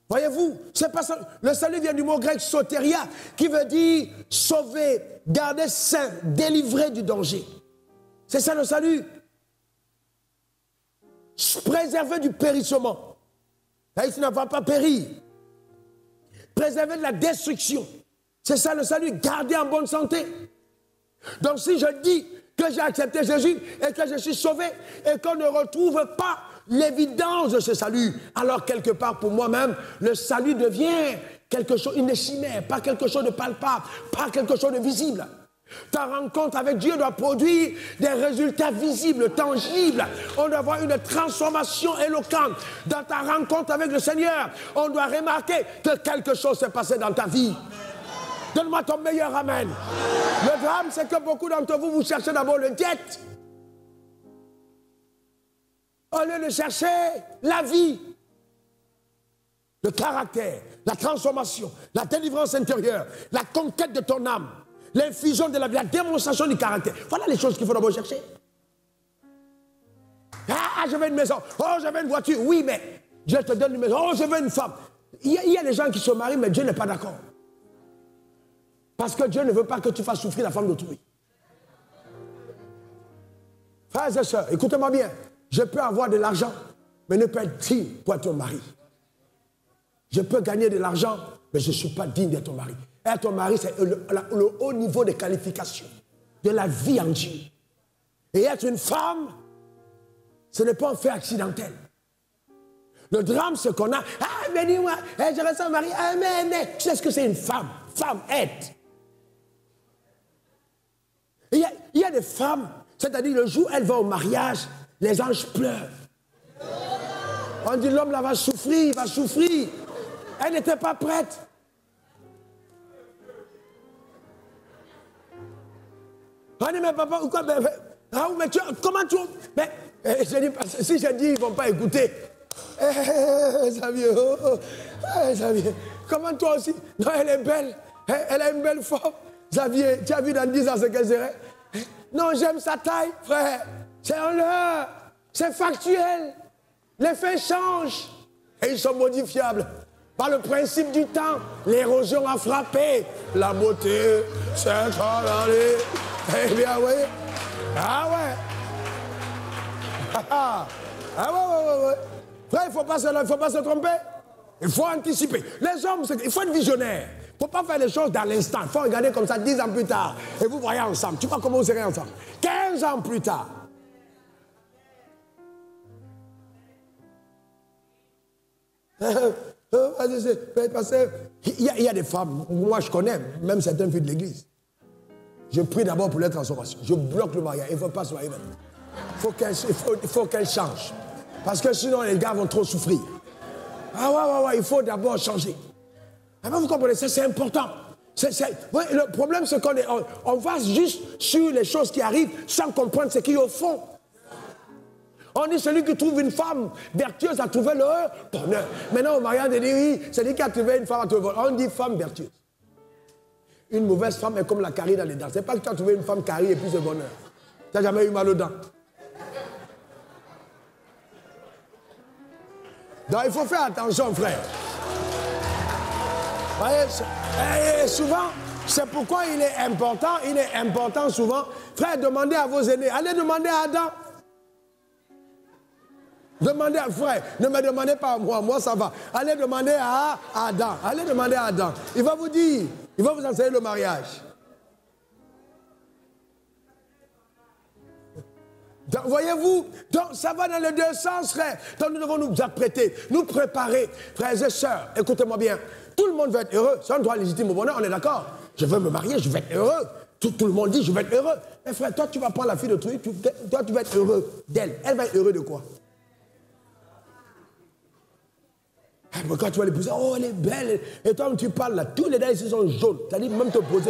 Voyez-vous, c'est pas ça. Le salut vient du mot grec soteria, qui veut dire sauver, garder sain, délivrer du danger. C'est ça le salut. Préserver du périssement. Là, tu ne vas pas périr. Préserver de la destruction. C'est ça le salut, garder en bonne santé. Donc si je dis que j'ai accepté Jésus et que je suis sauvé et qu'on ne retrouve pas l'évidence de ce salut, alors quelque part pour moi-même, le salut devient quelque chose, une chimère, pas quelque chose de palpable, pas quelque chose de visible. Ta rencontre avec Dieu doit produire des résultats visibles, tangibles. On doit avoir une transformation éloquente. Dans ta rencontre avec le Seigneur, on doit remarquer que quelque chose s'est passé dans ta vie. Donne-moi ton meilleur amen. Le drame, c'est que beaucoup d'entre vous, vous cherchez d'abord le diète. Au lieu de chercher la vie, le caractère, la transformation, la délivrance intérieure, la conquête de ton âme, l'infusion de la vie, la démonstration du caractère. Voilà les choses qu'il faut d'abord chercher. Ah, je veux une maison. Oh, je veux une voiture. Oui, mais Dieu te donne une maison. Oh, je veux une femme. Il y a des gens qui se marient, mais Dieu n'est pas d'accord. Parce que Dieu ne veut pas que tu fasses souffrir la femme d'autrui. Frères et sœurs, écoutez-moi bien. Je peux avoir de l'argent, mais ne pas être digne pour être ton mari. Je peux gagner de l'argent, mais je ne suis pas digne d'être ton mari. Être ton mari, c'est le haut niveau de qualification de la vie en Dieu. Et être une femme, ce n'est pas un fait accidentel. Le drame, c'est qu'on a... Ah, mais dis-moi, je reste un mari. Ah, mais, tu sais ce que c'est une femme? Femme, être. Il y a des femmes, c'est-à-dire le jour où elles vont au mariage, les anges pleurent. On dit l'homme là va souffrir, il va souffrir. Elle n'était pas prête. On dit mais papa, quoi, mais comment tu... Mais, je dis, si je dis, ils ne vont pas écouter. Xavier, Xavier, comment toi aussi? Non, elle est belle. Elle a une belle forme. Xavier, tu as vu dans 10 ans ce qu'elle serait? Non, j'aime sa taille, frère. C'est un leurre. C'est factuel. Les faits changent. Et ils sont modifiables. Par le principe du temps, l'érosion a frappé. La beauté s'est allée. Eh bien, oui. Ah ouais. Ah ouais. Frère, il ne faut pas se tromper. Il faut anticiper. Les hommes, il faut être visionnaire. Il ne faut pas faire les choses dans l'instant. Il faut regarder comme ça 10 ans plus tard. Et vous voyez ensemble. Tu vois comment vous serez ensemble. 15 ans plus tard. Il y a des femmes, moi je connais, même certaines filles de l'église. Je prie d'abord pour leur transformation. Je bloque le mariage. Il ne faut pas se marier maintenant. Il faut qu'elle change. Parce que sinon les gars vont trop souffrir. Ah ouais, il faut d'abord changer. Ah ben vous comprenez, ça c'est important. Ouais, le problème c'est qu'on va juste sur les choses qui arrivent sans comprendre ce qui est au fond. On dit celui qui trouve une femme vertueuse a trouvé le bonheur. Maintenant au mariage on dit oui, celui qui a trouvé une femme a trouvé le bonheur. On dit femme vertueuse. Une mauvaise femme est comme la carie dans les dents. C'est pas que tu as trouvé une femme carie et puis c'est bonheur. Tu n'as jamais eu mal aux dents. Donc il faut faire attention, frère. Vous voyez, et souvent, c'est pourquoi il est important souvent, frère, demandez à vos aînés. Allez demander à Adam. Demandez à frère, ne me demandez pas à moi ça va. Allez demander à Adam. Allez demander à Adam. Il va vous dire, il va vous enseigner le mariage. Donc, voyez-vous, donc ça va dans les deux sens, frère. Donc nous devons nous apprêter, nous préparer. Frères et sœurs, écoutez-moi bien. Tout le monde veut être heureux. C'est un droit légitime au bonheur, on est d'accord. Je veux me marier, je veux être heureux. Tout le monde dit, je veux être heureux. Mais frère, toi, tu vas prendre la fille de truc, toi, tu vas être heureux d'elle. Elle va être heureuse de quoi? Mais quand tu vas l'épouser, oh, elle est belle. Et toi, tu parles là, tous les gars ici sont jaunes. C'est-à-dire, même te poser.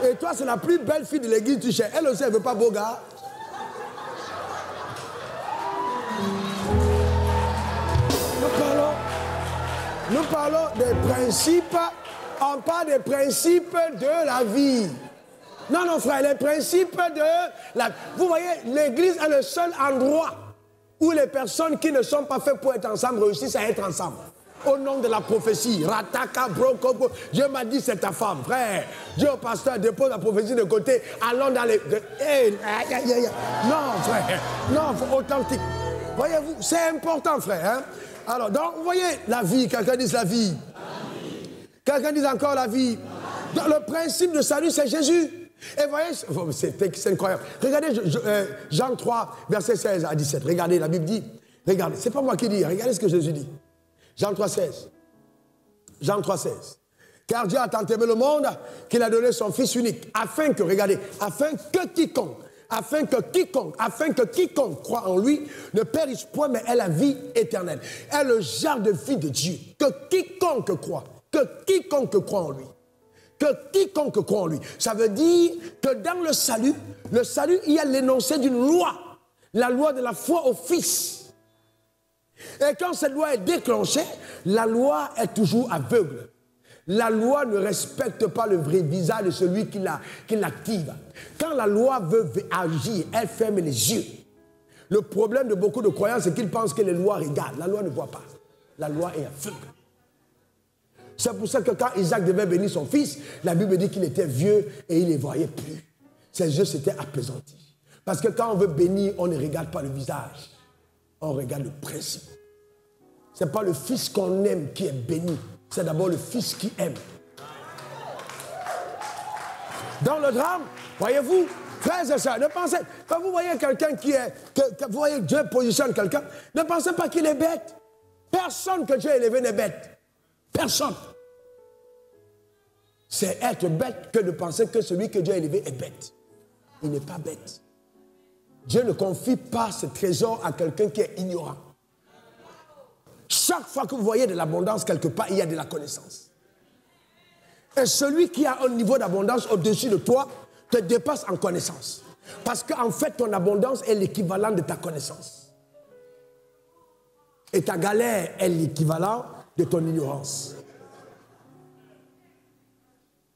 Et toi, c'est la plus belle fille de l'église, tu cherches. Elle aussi, elle ne veut pas beau gars. Nous parlons des principes, on parle des principes de la vie. Non, frère, les principes de la... Vous voyez, l'église est le seul endroit où les personnes qui ne sont pas faites pour être ensemble réussissent à être ensemble. Au nom de la prophétie, rataka, broko, Dieu m'a dit c'est ta femme, frère. Dieu au pasteur dépose la prophétie de côté, allons dans les... Non, frère, non, faut authentique. Voyez-vous, c'est important, frère. Hein? Alors, donc, vous voyez, la vie, quelqu'un dit la vie. Quelqu'un dit encore la vie. Donc, le principe de salut, c'est Jésus. Et voyez, c'est incroyable. Regardez Jean 3, verset 16 à 17. Regardez, la Bible dit, regardez, c'est pas moi qui dis, regardez ce que Jésus dit. Jean 3, 16. Jean 3, 16. Car Dieu a tant aimé le monde qu'il a donné son Fils unique, afin que, regardez, afin que quiconque croit en lui ne périsse point, mais ait la vie éternelle. Est le genre de vie de Dieu. Que quiconque croit en lui. Que quiconque croit en lui. Ça veut dire que dans le salut, il y a l'énoncé d'une loi. La loi de la foi au Fils. Et quand cette loi est déclenchée, la loi est toujours aveugle. La loi ne respecte pas le vrai visage de celui qui l'active. Quand la loi veut agir, elle ferme les yeux. Le problème de beaucoup de croyants, c'est qu'ils pensent que les lois regardent. La loi ne voit pas. La loi est aveugle. C'est pour ça que quand Isaac devait bénir son fils, la Bible dit qu'il était vieux et il ne les voyait plus. Ses yeux s'étaient apaisantis. Parce que quand on veut bénir, on ne regarde pas le visage. On regarde le principe. Ce n'est pas le fils qu'on aime qui est béni. C'est d'abord le fils qui aime. Dans le drame, voyez-vous, frères et sœurs, ne pensez, quand vous voyez quelqu'un qui est, que vous voyez Dieu positionne quelqu'un, ne pensez pas qu'il est bête. Personne que Dieu a élevé n'est bête. Personne. C'est être bête que de penser que celui que Dieu a élevé est bête. Il n'est pas bête. Dieu ne confie pas ce trésor à quelqu'un qui est ignorant. Chaque fois que vous voyez de l'abondance quelque part, il y a de la connaissance. Et celui qui a un niveau d'abondance au-dessus de toi te dépasse en connaissance. Parce qu'en fait, ton abondance est l'équivalent de ta connaissance. Et ta galère est l'équivalent de ton ignorance.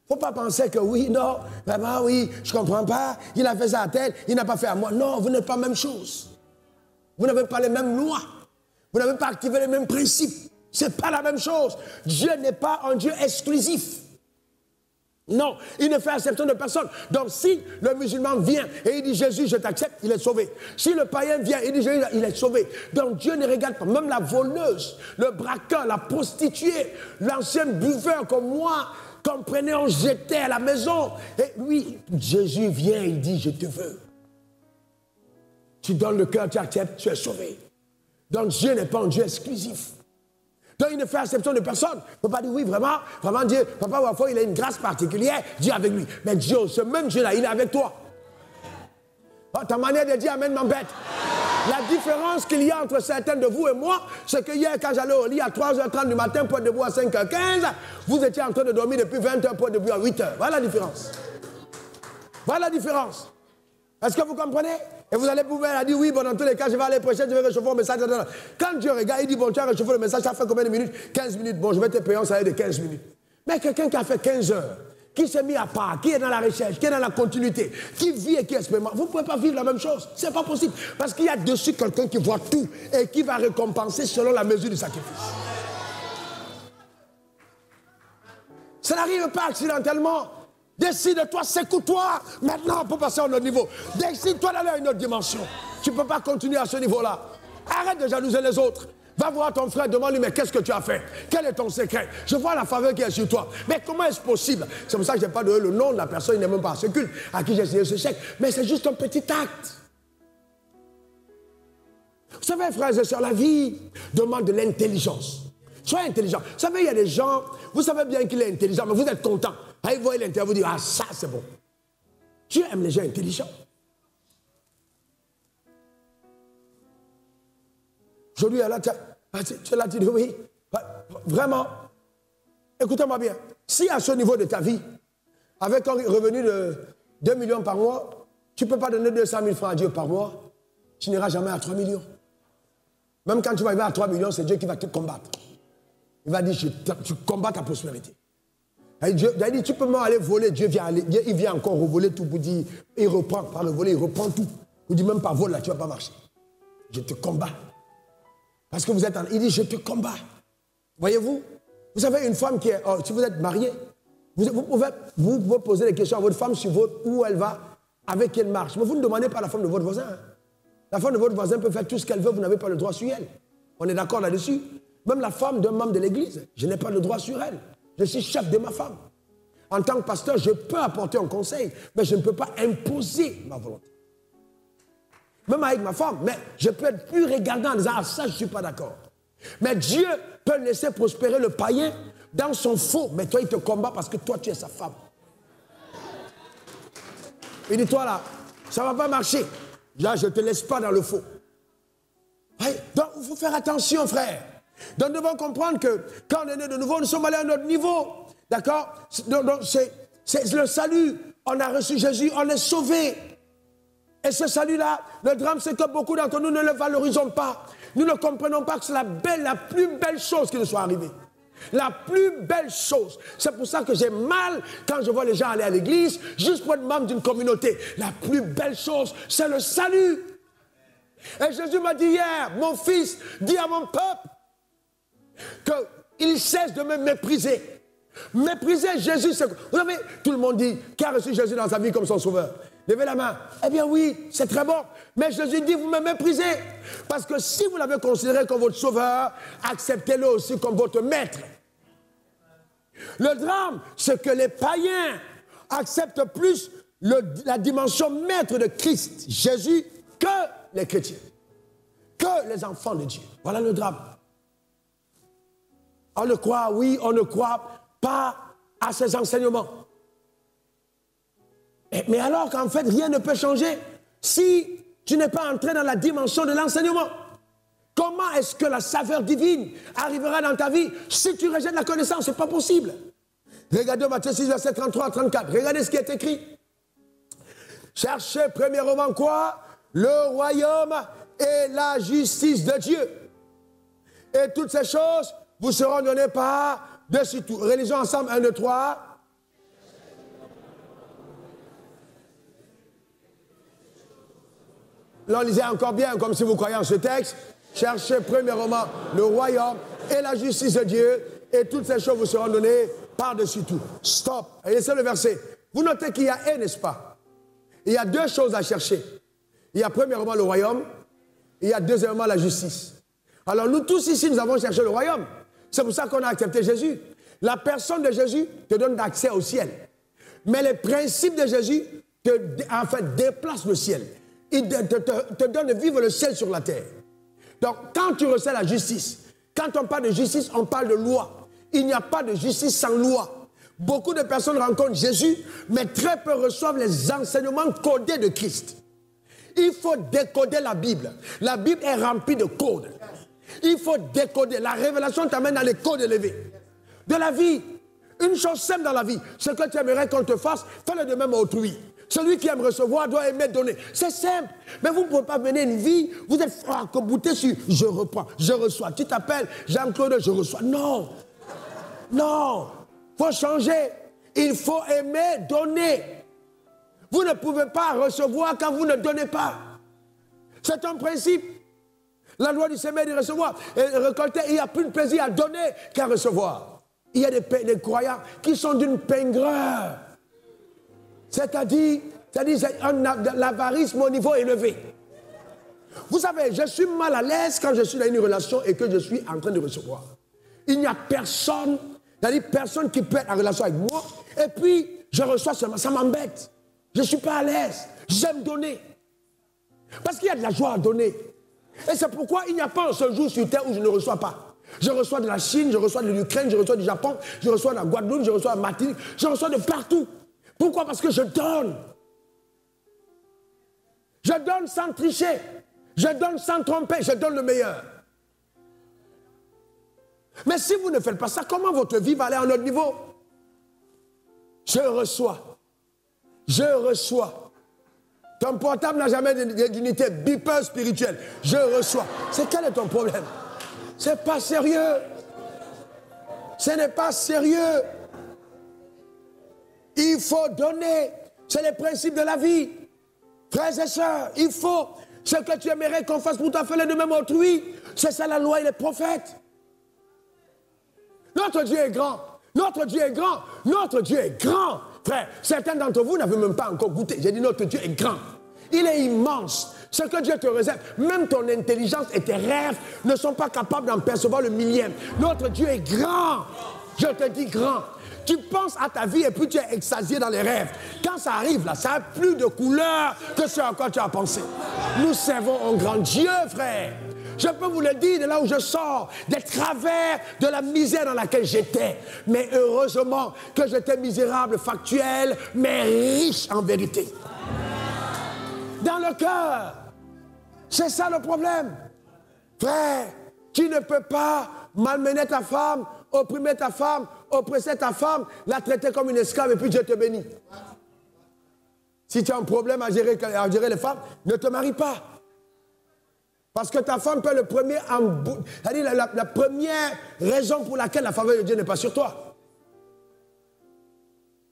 Il ne faut pas penser que oui, non, vraiment oui, je ne comprends pas, il a fait ça à tel, il n'a pas fait à moi. Non, vous n'êtes pas la même chose. Vous n'avez pas les mêmes lois. Vous n'avez pas activé les mêmes principes. Ce n'est pas la même chose. Dieu n'est pas un Dieu exclusif. Non, il ne fait exception de personne. Donc si le musulman vient et il dit Jésus, je t'accepte, il est sauvé. Si le païen vient et il dit Jésus, il est sauvé. Donc Dieu ne regarde pas. Même la voleuse, le braqueur, la prostituée, l'ancien buveur comme moi, comprenez, on jetait à la maison. Et lui, Jésus vient, il dit je te veux. Tu donnes le cœur, tu acceptes, tu es sauvé. Donc Dieu n'est pas un Dieu exclusif. Donc il ne fait exception de personne. Il ne peut pas dire oui, vraiment Dieu, Papa Wafo, il a une grâce particulière, Dieu avec lui. Mais Dieu, ce même Dieu-là, il est avec toi. Oh, ta manière de dire Amen m'embête. La différence qu'il y a entre certains de vous et moi, c'est que hier, quand j'allais au lit à 3h30 du matin pour être debout à 5h15, vous étiez en train de dormir depuis 20h pour être debout à 8h. Voilà la différence. Voilà la différence. Est-ce que vous comprenez? Et vous allez pouvoir dire oui, bon, dans tous les cas, je vais aller prêcher, je vais réchauffer le message. Quand Dieu regarde, il dit bon, tu as réchauffé le message, ça fait combien de minutes? 15 minutes. Bon, je vais te payer un salaire de 15 minutes. Mais quelqu'un qui a fait 15 heures, qui s'est mis à part, qui est dans la recherche, qui est dans la continuité, qui vit et qui expérimente, vous ne pouvez pas vivre la même chose. Ce n'est pas possible. Parce qu'il y a dessus quelqu'un qui voit tout et qui va récompenser selon la mesure du sacrifice. Ça n'arrive pas accidentellement. Décide-toi, secoue-toi maintenant pour passer à un autre niveau. Décide-toi d'aller à une autre dimension. Tu ne peux pas continuer à ce niveau-là. Arrête de jalouser les autres. Va voir ton frère, demande-lui, mais qu'est-ce que tu as fait? Quel est ton secret? Je vois la faveur qui est sur toi. Mais comment est-ce possible? C'est pour ça que je n'ai pas donné le nom de la personne, il n'est même pas à ce culte, à qui j'ai signé ce chèque. Mais c'est juste un petit acte. Vous savez, frères et sœurs, la vie demande de l'intelligence. Soyez intelligent. Vous savez, il y a des gens, vous savez bien qu'il est intelligent, mais vous êtes content. Ah, il voit l'intérêt, vous dites, ah, ça, c'est bon. Dieu aime les gens intelligents. Aujourd'hui, là, tu l'as dit, oui. Vraiment, écoutez-moi bien. Si à ce niveau de ta vie, avec un revenu de 2 millions par mois, tu ne peux pas donner 200 000 francs à Dieu par mois, tu n'iras jamais à 3 millions. Même quand tu vas arriver à 3 millions, c'est Dieu qui va te combattre. Il va dire, tu combats ta prospérité. Dieu, il dit, tu peux même aller voler, Dieu il vient encore revoler tout pour dire, il reprend, par le voler, il reprend tout. Il dit, même par vol, là, tu ne vas pas marcher. Je te combats. Parce que vous êtes il dit, je te combats. Voyez-vous, vous avez une femme qui est, si vous êtes marié, vous pouvez poser des questions à votre femme sur où elle va, avec qui elle marche. Mais vous ne demandez pas à la femme de votre voisin. Hein. La femme de votre voisin peut faire tout ce qu'elle veut, vous n'avez pas le droit sur elle. On est d'accord là-dessus. Même la femme d'un membre de l'église, je n'ai pas le droit sur elle. Je suis chef de ma femme. En tant que pasteur, je peux apporter un conseil, mais je ne peux pas imposer ma volonté. Même avec ma femme, mais je peux être plus regardant en disant, ah ça je ne suis pas d'accord. Mais Dieu peut laisser prospérer le païen dans son faux, mais toi il te combat parce que toi tu es sa femme. Il dit, toi là, ça ne va pas marcher. Là, je ne te laisse pas dans le faux. Oui, donc il faut faire attention, frère. Donc nous devons comprendre que quand on est né de nouveau, nous sommes allés à notre niveau. D'accord? Donc c'est le salut. On a reçu Jésus, on est sauvé. Et ce salut-là, le drame, c'est que beaucoup d'entre nous ne le valorisons pas. Nous ne comprenons pas que c'est la plus belle chose qui nous soit arrivée. La plus belle chose. C'est pour ça que j'ai mal quand je vois les gens aller à l'église, juste pour être membre d'une communauté. La plus belle chose, c'est le salut. Et Jésus m'a dit hier, mon fils, dis à mon peuple qu'il cesse de me mépriser. Mépriser Jésus, c'est... Vous savez, tout le monde dit, qui a reçu Jésus dans sa vie comme son sauveur? Levez la main. Eh bien oui, c'est très bon. Mais Jésus dit, vous me méprisez. Parce que si vous l'avez considéré comme votre sauveur, acceptez-le aussi comme votre maître. Le drame, c'est que les païens acceptent plus la dimension maître de Christ, Jésus, que les chrétiens, que les enfants de Dieu. Voilà le drame. On ne croit, oui, on ne croit pas à ces enseignements. Mais alors qu'en fait, rien ne peut changer si tu n'es pas entré dans la dimension de l'enseignement. Comment est-ce que la saveur divine arrivera dans ta vie si tu rejettes la connaissance? Ce n'est pas possible. Regardez Matthieu 6, verset 33 à 34. Regardez ce qui est écrit. Cherchez premièrement quoi? Le royaume et la justice de Dieu. Et toutes ces choses vous seront données par-dessus tout. Réalisons ensemble 1, 2, 3. Là, on lisait encore bien, comme si vous croyez en ce texte. Cherchez premièrement le royaume et la justice de Dieu, et toutes ces choses vous seront données par-dessus tout. Stop. Et laissez le verset. Vous notez qu'il y a un, n'est-ce pas? Il y a deux choses à chercher. Il y a premièrement le royaume, et il y a deuxièmement la justice. Alors nous tous ici, nous avons cherché le royaume. C'est pour ça qu'on a accepté Jésus. La personne de Jésus te donne l'accès au ciel. Mais les principes de Jésus déplacent le ciel. Il te donne de vivre le ciel sur la terre. Donc, quand tu reçois la justice, quand on parle de justice, on parle de loi. Il n'y a pas de justice sans loi. Beaucoup de personnes rencontrent Jésus, mais très peu reçoivent les enseignements codés de Christ. Il faut décoder la Bible. La Bible est remplie de codes. Il faut décoder. La révélation t'amène dans les codes élevés. De la vie. Une chose simple dans la vie. Ce que tu aimerais qu'on te fasse, fais-le de même à autrui. Celui qui aime recevoir doit aimer donner. C'est simple. Mais vous ne pouvez pas mener une vie, vous êtes bouté sur je reprends, je reçois. Tu t'appelles Jean-Claude, je reçois. Non. Non. Il faut changer. Il faut aimer donner. Vous ne pouvez pas recevoir quand vous ne donnez pas. C'est un principe. La loi du semer et du recevoir. Et récolter, il n'y a plus de plaisir à donner qu'à recevoir. Il y a des croyants qui sont d'une peingreur. C'est-à-dire l'avarice, mon niveau élevé. Vous savez, je suis mal à l'aise quand je suis dans une relation et que je suis en train de recevoir. Il n'y a personne, c'est-à-dire personne qui peut être en relation avec moi, et puis je reçois seulement, ça m'embête. Je ne suis pas à l'aise, j'aime donner. Parce qu'il y a de la joie à donner. Et c'est pourquoi il n'y a pas un seul jour sur terre où je ne reçois pas. Je reçois de la Chine, je reçois de l'Ukraine, je reçois du Japon, je reçois de la Guadeloupe, je reçois de Martinique, je reçois de partout. Pourquoi? Parce que je donne. Je donne sans tricher. Je donne sans tromper. Je donne le meilleur. Mais si vous ne faites pas ça, comment votre vie va aller à un autre niveau? Je reçois. Je reçois. Ton portable n'a jamais d'unité beeper spirituelle. Je reçois. Quel est ton problème? C'est pas sérieux. Ce n'est pas sérieux. Il faut donner. C'est les principes de la vie. Frères et sœurs, il faut. Ce que tu aimerais qu'on fasse pour toi, fais-le de même autrui. C'est ça la loi et les prophètes. Notre Dieu est grand. Notre Dieu est grand. Notre Dieu est grand. Frère, certains d'entre vous n'avaient même pas encore goûté. J'ai dit notre Dieu est grand. Il est immense. Ce que Dieu te réserve, même ton intelligence et tes rêves ne sont pas capables d'en percevoir le millième. Notre Dieu est grand. Je te dis grand. Tu penses à ta vie et puis tu es extasié dans les rêves. Quand ça arrive là, ça n'a plus de couleur que ce à quoi tu as pensé. Nous servons un grand Dieu, frère. Je peux vous le dire de là où je sors, des travers de la misère dans laquelle j'étais. Mais heureusement que j'étais misérable, factuel, mais riche en vérité. Dans le cœur. C'est ça le problème. Frère, tu ne peux pas malmener ta femme, opprimer ta femme, oppresser ta femme, la traiter comme une esclave et puis Dieu te bénit. Si tu as un problème à gérer les femmes, ne te marie pas. Parce que ta femme peut le premier c'est-à-dire la première raison pour laquelle la faveur de Dieu n'est pas sur toi.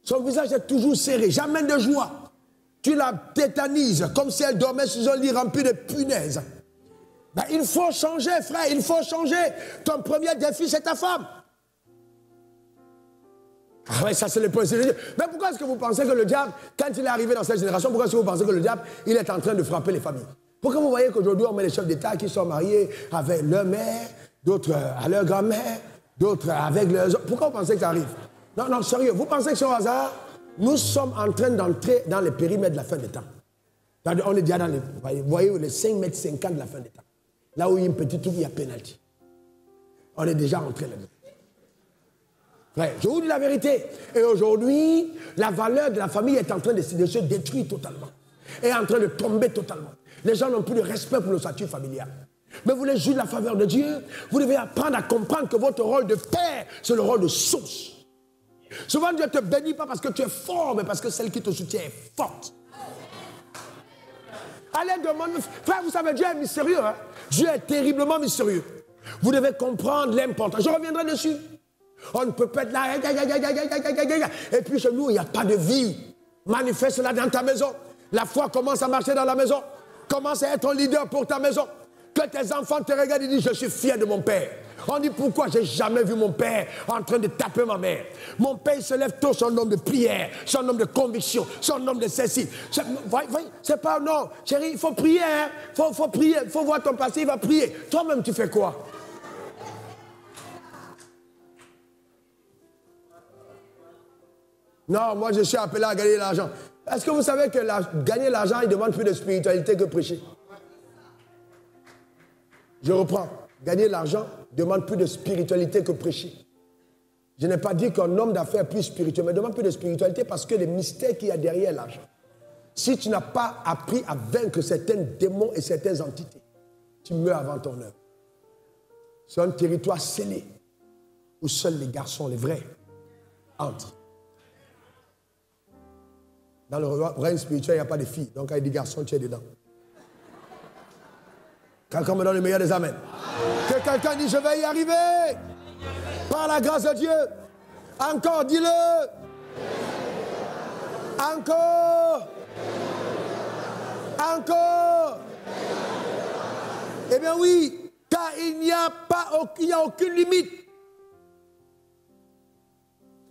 Son visage est toujours serré, jamais de joie. Tu la tétanises comme si elle dormait sous un lit rempli de punaises. Ben, il faut changer, frère, il faut changer. Ton premier défi, c'est ta femme. Ah oui, ça c'est le principe de Dieu. Mais pourquoi est-ce que vous pensez que le diable, quand il est arrivé dans cette génération, pourquoi est-ce que vous pensez que le diable, il est en train de frapper les familles? Pourquoi vous voyez qu'aujourd'hui, on met les chefs d'État qui sont mariés avec leur mère, d'autres à leur grand-mère, d'autres avec leurs... Pourquoi vous pensez que ça arrive? Non, non, sérieux, vous pensez que c'est au hasard? Nous sommes en train d'entrer dans les périmètres de la fin des temps. On est déjà dans les... Vous voyez, les 5 mètres 50 de la fin des temps. Là où il y a une petite troupe, il y a pénalty. On est déjà entré là-dedans. Ouais, je vous dis la vérité. Et aujourd'hui, la valeur de la famille est en train de se détruire totalement. Est en train de tomber totalement. Les gens n'ont plus de respect pour le statut familial. Mais vous voulez jouir de la faveur de Dieu, vous devez apprendre à comprendre que votre rôle de père, c'est le rôle de source. Souvent, Dieu ne te bénit pas parce que tu es fort, mais parce que celle qui te soutient est forte. Allez demander, frère, vous savez, Dieu est mystérieux. Hein? Dieu est terriblement mystérieux. Vous devez comprendre l'importance. Je reviendrai dessus. On ne peut pas être là, et puis chez nous, il n'y a pas de vie. Manifeste cela dans ta maison. La foi commence à marcher dans la maison. Commence à être un leader pour ta maison. Que tes enfants te regardent et disent, je suis fier de mon père. On dit, pourquoi j'ai jamais vu mon père en train de taper ma mère? Mon père, il se lève tôt, c'est un homme de prière, c'est un homme de conviction, c'est un homme de ceci. C'est pas, non, chérie, il faut prier, hein? Faut prier, il faut voir ton passé, il va prier. Toi-même, tu fais quoi? Non, moi, je suis appelé à gagner l'argent. Est-ce que vous savez que gagner l'argent, il demande plus de spiritualité que prêcher? Je reprends. Gagner l'argent demande plus de spiritualité que prêcher. Je n'ai pas dit qu'un homme d'affaires est plus spirituel, mais demande plus de spiritualité parce que les mystères qu'il y a derrière l'argent. Si tu n'as pas appris à vaincre certains démons et certaines entités, tu meurs avant ton heure. C'est un territoire scellé où seuls les garçons, les vrais, entrent. Dans le règne spirituel, il n'y a pas de filles. Donc, quand il dit garçon, tu es dedans. Quelqu'un me donne le meilleur des amens. Que quelqu'un dise, je vais y arriver. Par la grâce de Dieu. Encore, dis-le. Encore. Encore. Eh bien oui, car il n'y a aucune limite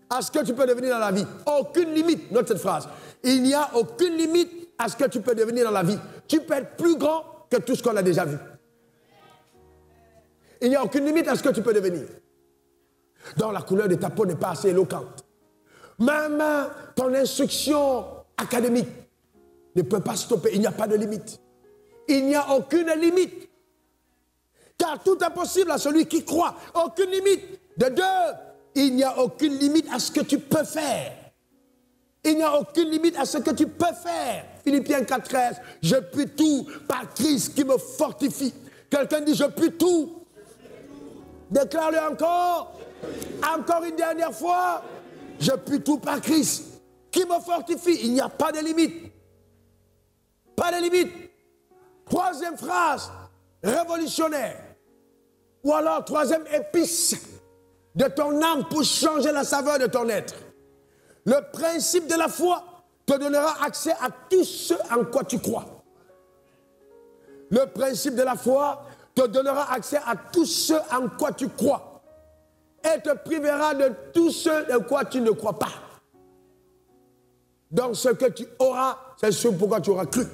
à ce que tu peux devenir dans la vie. Aucune limite, note cette phrase. Il n'y a aucune limite à ce que tu peux devenir dans la vie. Tu peux être plus grand que tout ce qu'on a déjà vu. Il n'y a aucune limite à ce que tu peux devenir. Donc la couleur de ta peau n'est pas assez éloquente. Même ton instruction académique ne peut pas stopper. Il n'y a pas de limite. Il n'y a aucune limite. Car tout est possible à celui qui croit. Aucune limite. De deux, il n'y a aucune limite à ce que tu peux faire. Il n'y a aucune limite à ce que tu peux faire. Philippiens 4,13. Je puis tout par Christ qui me fortifie. Quelqu'un dit je puis tout. Déclare-le encore. Encore une dernière fois. Je puis tout par Christ qui me fortifie. Il n'y a pas de limite. Pas de limite. Troisième phrase révolutionnaire. Ou alors troisième épice de ton âme pour changer la saveur de ton être. Le principe de la foi te donnera accès à tout ce en quoi tu crois. Le principe de la foi te donnera accès à tout ce en quoi tu crois. et te privera de tout ce de quoi tu ne crois pas. Donc ce que tu auras, c'est ce pourquoi tu auras cru.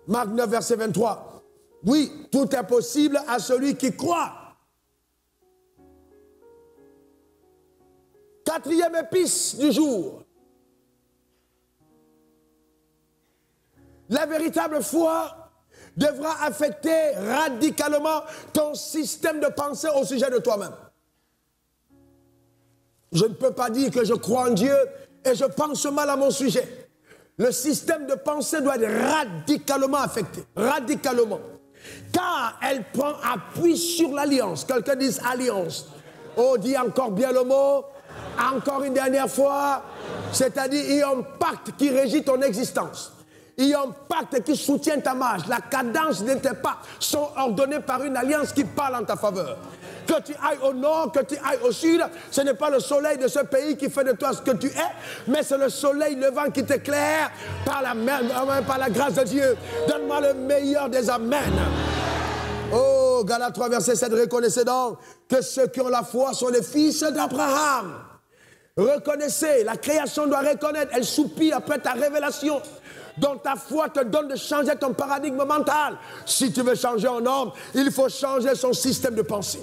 Marc 9, verset 23. Oui, tout est possible à celui qui croit. Quatrième épice du jour. La véritable foi devra affecter radicalement ton système de pensée au sujet de toi-même. Je ne peux pas dire que je crois en Dieu et je pense mal à mon sujet. Le système de pensée doit être radicalement affecté. Radicalement. Car elle prend appui sur l'alliance. Quelqu'un dit alliance. Oh, dis encore bien le mot. Encore une dernière fois. C'est-à-dire, il y a un pacte qui régit ton existence. Il y a un pacte qui soutient ta marche. La cadence de tes pas sont ordonnées par une alliance qui parle en ta faveur. Que tu ailles au nord, que tu ailles au sud, ce n'est pas le soleil de ce pays qui fait de toi ce que tu es, mais c'est le soleil levant qui t'éclaire par la grâce de Dieu. Donne-moi le meilleur des amens. Oh, Galates 3, verset 7, reconnaissez donc que ceux qui ont la foi sont les fils d'Abraham. Reconnaissez, la création doit reconnaître, elle soupire après ta révélation. Donc ta foi te donne de changer ton paradigme mental. Si tu veux changer un homme, il faut changer son système de pensée.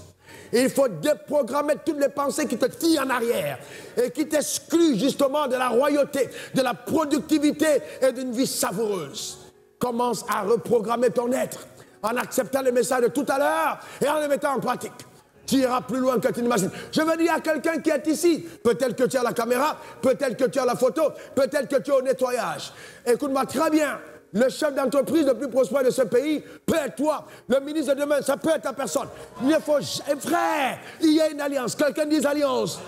Il faut déprogrammer toutes les pensées qui te tirent en arrière et qui t'excluent justement de la royauté, de la productivité et d'une vie savoureuse. Commence à reprogrammer ton être en acceptant le message de tout à l'heure et en le mettant en pratique. Tu iras plus loin que tu n'imagines. Je veux dire à quelqu'un qui est ici, peut-être que tu as la caméra, peut-être que tu as la photo, peut-être que tu es au nettoyage. Écoute-moi très bien. Le chef d'entreprise le plus prospère de ce pays peut être toi. Le ministre de demain, ça peut être ta personne. Il faut, frère, il y a une alliance. Quelqu'un dise alliance.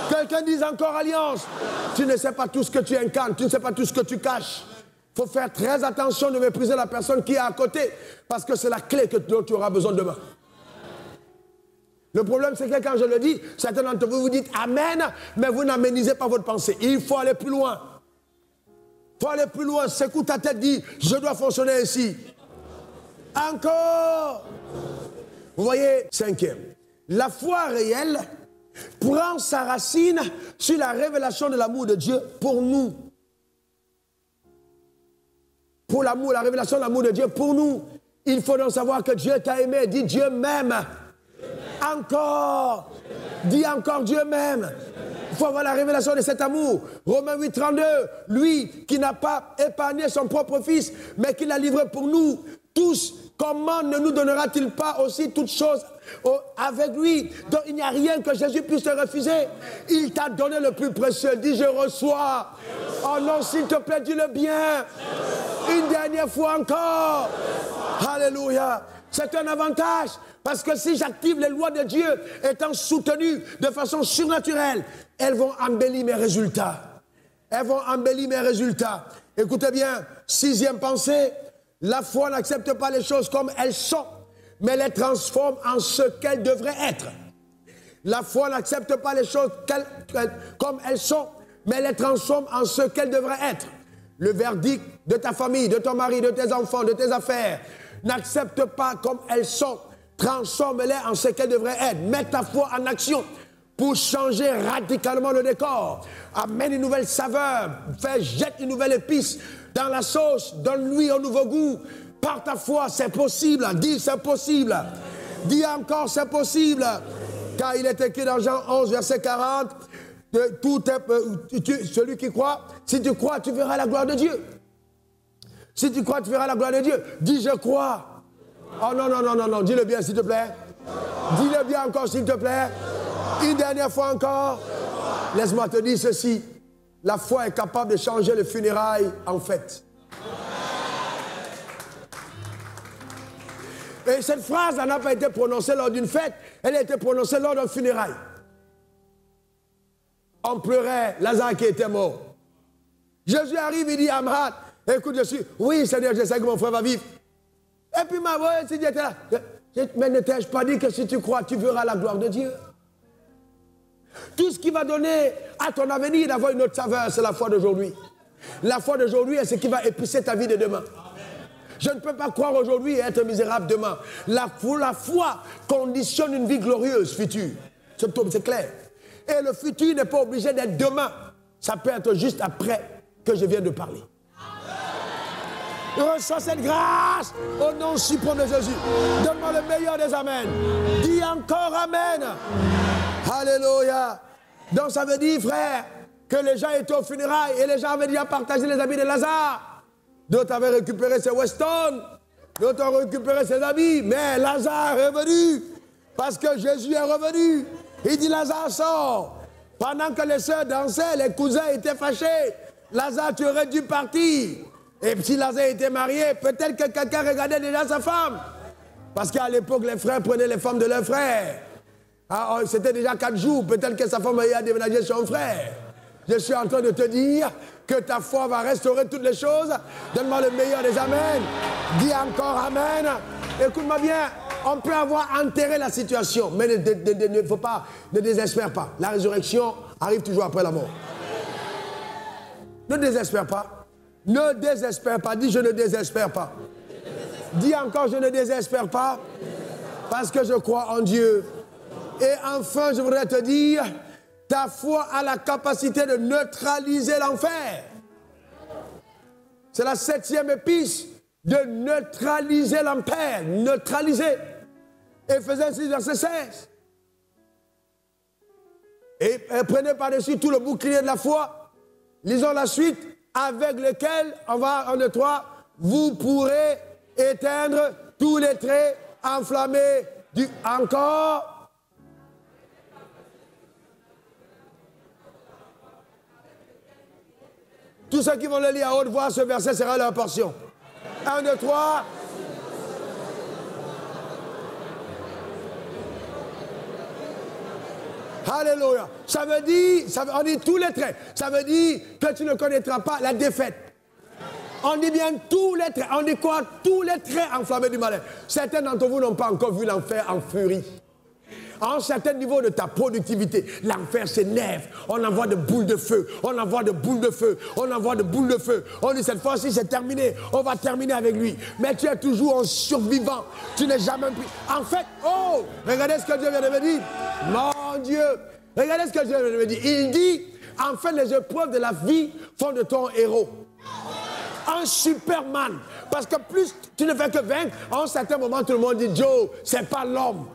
Quelqu'un dise encore alliance. Tu ne sais pas tout ce que tu incarnes. Tu ne sais pas tout ce que tu caches. Il faut faire très attention de mépriser la personne qui est à côté. Parce que c'est la clé dont tu auras besoin demain. Le problème, c'est que quand je le dis, certains d'entre vous vous dites Amen, mais vous n'aménisez pas votre pensée. Il faut aller plus loin. Il faut aller plus loin. Secoue ta tête, dit, je dois fonctionner ainsi. Encore. Vous voyez, cinquième. La foi réelle prend sa racine sur la révélation de l'amour de Dieu pour nous. Pour l'amour, la révélation de l'amour de Dieu pour nous. Il faut donc savoir que Dieu t'a aimé. Dis Dieu m'aime. Encore. Dis encore Dieu m'aime. Il faut avoir la révélation de cet amour. Romains 8, 32. Lui qui n'a pas épargné son propre fils, mais qui l'a livré pour nous tous, comment ne nous donnera-t-il pas aussi toutes choses avec lui? Donc il n'y a rien que Jésus puisse te refuser. Il t'a donné le plus précieux. Dis je reçois. Oh non, s'il te plaît, dis-le bien. Une dernière fois encore. Alléluia. C'est un avantage. Parce que si j'active les lois de Dieu étant soutenues de façon surnaturelle, elles vont embellir mes résultats. Elles vont embellir mes résultats. Écoutez bien, sixième pensée, la foi n'accepte pas les choses comme elles sont, mais les transforme en ce qu'elles devraient être. La foi n'accepte pas les choses comme elles sont, mais les transforme en ce qu'elles devraient être. Le verdict de ta famille, de ton mari, de tes enfants, de tes affaires, n'accepte pas comme elles sont. Transforme-les en ce qu'elles devraient être. Mets ta foi en action pour changer radicalement le décor. Amène une nouvelle saveur. Jette une nouvelle épice dans la sauce. Donne-lui un nouveau goût. Par ta foi, c'est possible. Dis c'est possible. Dis encore c'est possible. Car il est écrit dans Jean 11, verset 40, celui qui croit, si tu crois, tu verras la gloire de Dieu. Si tu crois, tu verras la gloire de Dieu. Dis je crois. Oh non, non, non, non, non, dis-le bien s'il te plaît. Dis-le bien encore s'il te plaît. Une dernière fois encore. Laisse-moi te dire ceci. La foi est capable de changer le funérail en fête. Et cette phrase n'a pas été prononcée lors d'une fête, elle a été prononcée lors d'un funérail. On pleurait Lazare qui était mort. Jésus arrive, il dit à Marthe, écoute, je suis, oui Seigneur, je sais que mon frère va vivre. Et puis ma voix, si j'étais là, mais ne t'ai-je pas dit que si tu crois, tu verras la gloire de Dieu? Tout ce qui va donner à ton avenir d'avoir une autre saveur, c'est la foi d'aujourd'hui. La foi d'aujourd'hui est ce qui va épicer ta vie de demain. Je ne peux pas croire aujourd'hui et être misérable demain. La foi conditionne une vie glorieuse future. c'est clair. Et le futur n'est pas obligé d'être demain. Ça peut être juste après que je viens de parler. Reçois cette grâce au nom suprême de Jésus. Donne-moi le meilleur des amens. Dis encore amen. Alléluia. Donc ça veut dire, frère, que les gens étaient aux funérailles et les gens avaient déjà partagé les habits de Lazare. D'autres avaient récupéré ses Weston, d'autres ont récupéré ses habits, mais Lazare est revenu parce que Jésus est revenu. Il dit Lazare sort. Pendant que les sœurs dansaient, les cousins étaient fâchés. Lazare, tu aurais dû partir. Et si Lazare était marié, peut-être que quelqu'un regardait déjà sa femme. Parce qu'à l'époque, les frères prenaient les femmes de leurs frères. Ah, c'était déjà 4 jours, peut-être que sa femme a déménagé son frère. Je suis en train de te dire que ta foi va restaurer toutes les choses. Donne-moi le meilleur des amens. Dis encore amen. Écoute-moi bien, on peut avoir enterré la situation, mais ne désespère pas. La résurrection arrive toujours après la mort. Ne désespère pas. Ne désespère pas. Dis je ne désespère pas. Dis encore je ne désespère pas. Parce que je crois en Dieu. Et enfin, je voudrais te dire, ta foi a la capacité de neutraliser l'enfer. C'est la 7e épice de neutraliser l'enfer. Neutraliser. Éphésiens 6, verset 16. Et prenez par-dessus tout le bouclier de la foi. Lisons la suite. Avec lequel, on va, 1, 2, 3, vous pourrez éteindre tous les traits enflammés du... Encore. Tous ceux qui vont le lire à haute voix, ce verset sera leur portion. 1, 2, 3. Alléluia. Ça veut dire, on dit tous les traits. Ça veut dire que tu ne connaîtras pas la défaite. On dit bien tous les traits. On dit quoi? Tous les traits enflammés du malin. Certains d'entre vous n'ont pas encore vu l'enfer en furie. À un certain niveau de ta productivité, l'enfer s'énerve. On envoie de boules de feu. On envoie de boules de feu. On envoie de boules de feu. On dit cette fois-ci c'est terminé. On va terminer avec lui. Mais tu es toujours un survivant. Tu n'es jamais pris. En fait, oh, regardez ce que Dieu vient de me dire. Mon Dieu, regardez ce que Dieu vient de me dire. Il dit, en fait, les épreuves de la vie font de toi un héros. Un Superman. Parce que plus tu ne fais que vaincre, à un certain moment, tout le monde dit, Joe, c'est pas l'homme.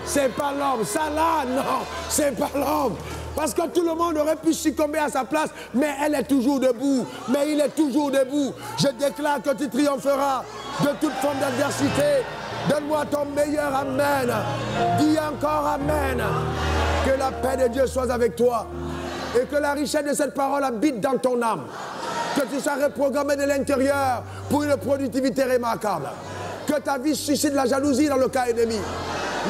C'est pas l'homme. Ça là, non, c'est pas l'homme. Parce que tout le monde aurait pu succomber à sa place, mais elle est toujours debout. Mais il est toujours debout. Je déclare que tu triompheras de toute forme d'adversité. Donne-moi ton meilleur amen. Dis encore amen. Que la paix de Dieu soit avec toi. Et que la richesse de cette parole habite dans ton âme. Que tu sois reprogrammé de l'intérieur pour une productivité remarquable. Que ta vie suscite la jalousie dans le camp ennemi.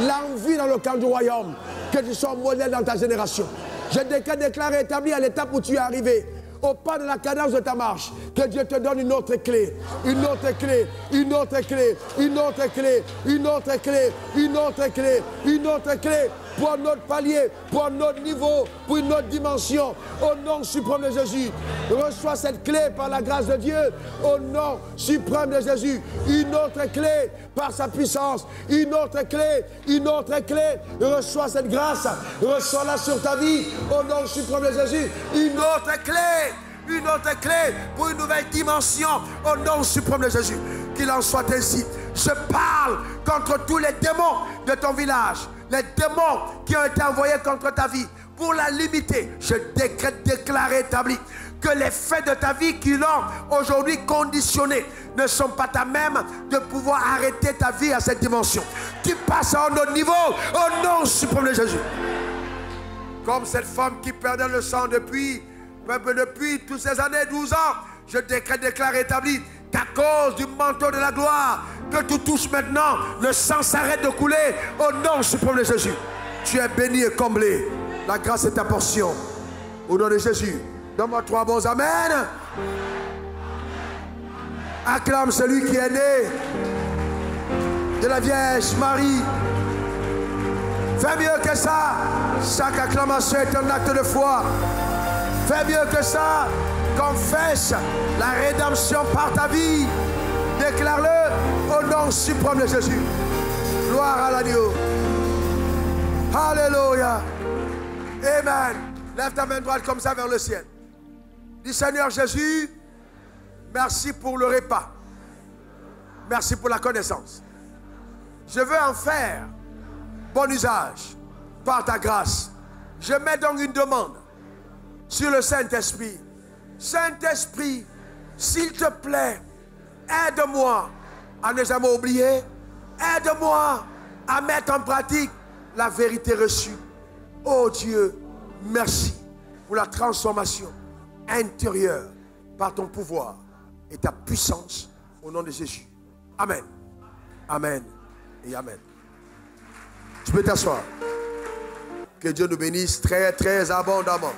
L'envie dans le camp du royaume. Que tu sois un modèle dans ta génération. Je déclare établi à l'étape où tu es arrivé. Au pas de la cadence de ta marche, que Dieu te donne une autre clé, une autre clé, une autre clé, une autre clé, une autre clé, une autre clé, une autre clé, pour un autre palier, pour un autre niveau, pour une autre dimension, au nom suprême de Jésus. Reçois cette clé par la grâce de Dieu, au nom suprême de Jésus. Une autre clé par sa puissance, une autre clé, une autre clé. Reçois cette grâce, reçois-la sur ta vie, au nom suprême de Jésus. Une autre clé pour une nouvelle dimension, au nom suprême de Jésus. Qu'il en soit ainsi. Je parle contre tous les démons de ton village, les démons qui ont été envoyés contre ta vie pour la limiter. Je déclare établi que les faits de ta vie qui l'ont aujourd'hui conditionné ne sont pas ta même de pouvoir arrêter ta vie à cette dimension. Tu passes à un autre niveau au nom suprême de Jésus. Comme cette femme qui perdait le sang depuis toutes ces années, 12 ans, je déclare établi qu'à cause du manteau de la gloire que tu touches maintenant, le sang s'arrête de couler au nom suprême de Jésus. Tu es béni et comblé. La grâce est ta portion. Au nom de Jésus. Donne-moi 3 bons amen. Acclame celui qui est né de la Vierge Marie. Fais mieux que ça. Chaque acclamation est un acte de foi. Fais mieux que ça. Confesse la rédemption par ta vie. Déclare-le au nom suprême de Jésus. Gloire à l'agneau. Alléluia. Amen. Lève ta main droite comme ça vers le ciel. Dis Seigneur Jésus, merci pour le repas. Merci pour la connaissance. Je veux en faire bon usage par ta grâce. Je mets donc une demande sur le Saint-Esprit. Saint-Esprit, s'il te plaît, aide-moi à ne jamais oublier. Aide-moi à mettre en pratique la vérité reçue. Oh Dieu, merci pour la transformation intérieure par ton pouvoir et ta puissance au nom de Jésus. Amen. Amen et amen. Tu peux t'asseoir. Que Dieu nous bénisse très, très abondamment.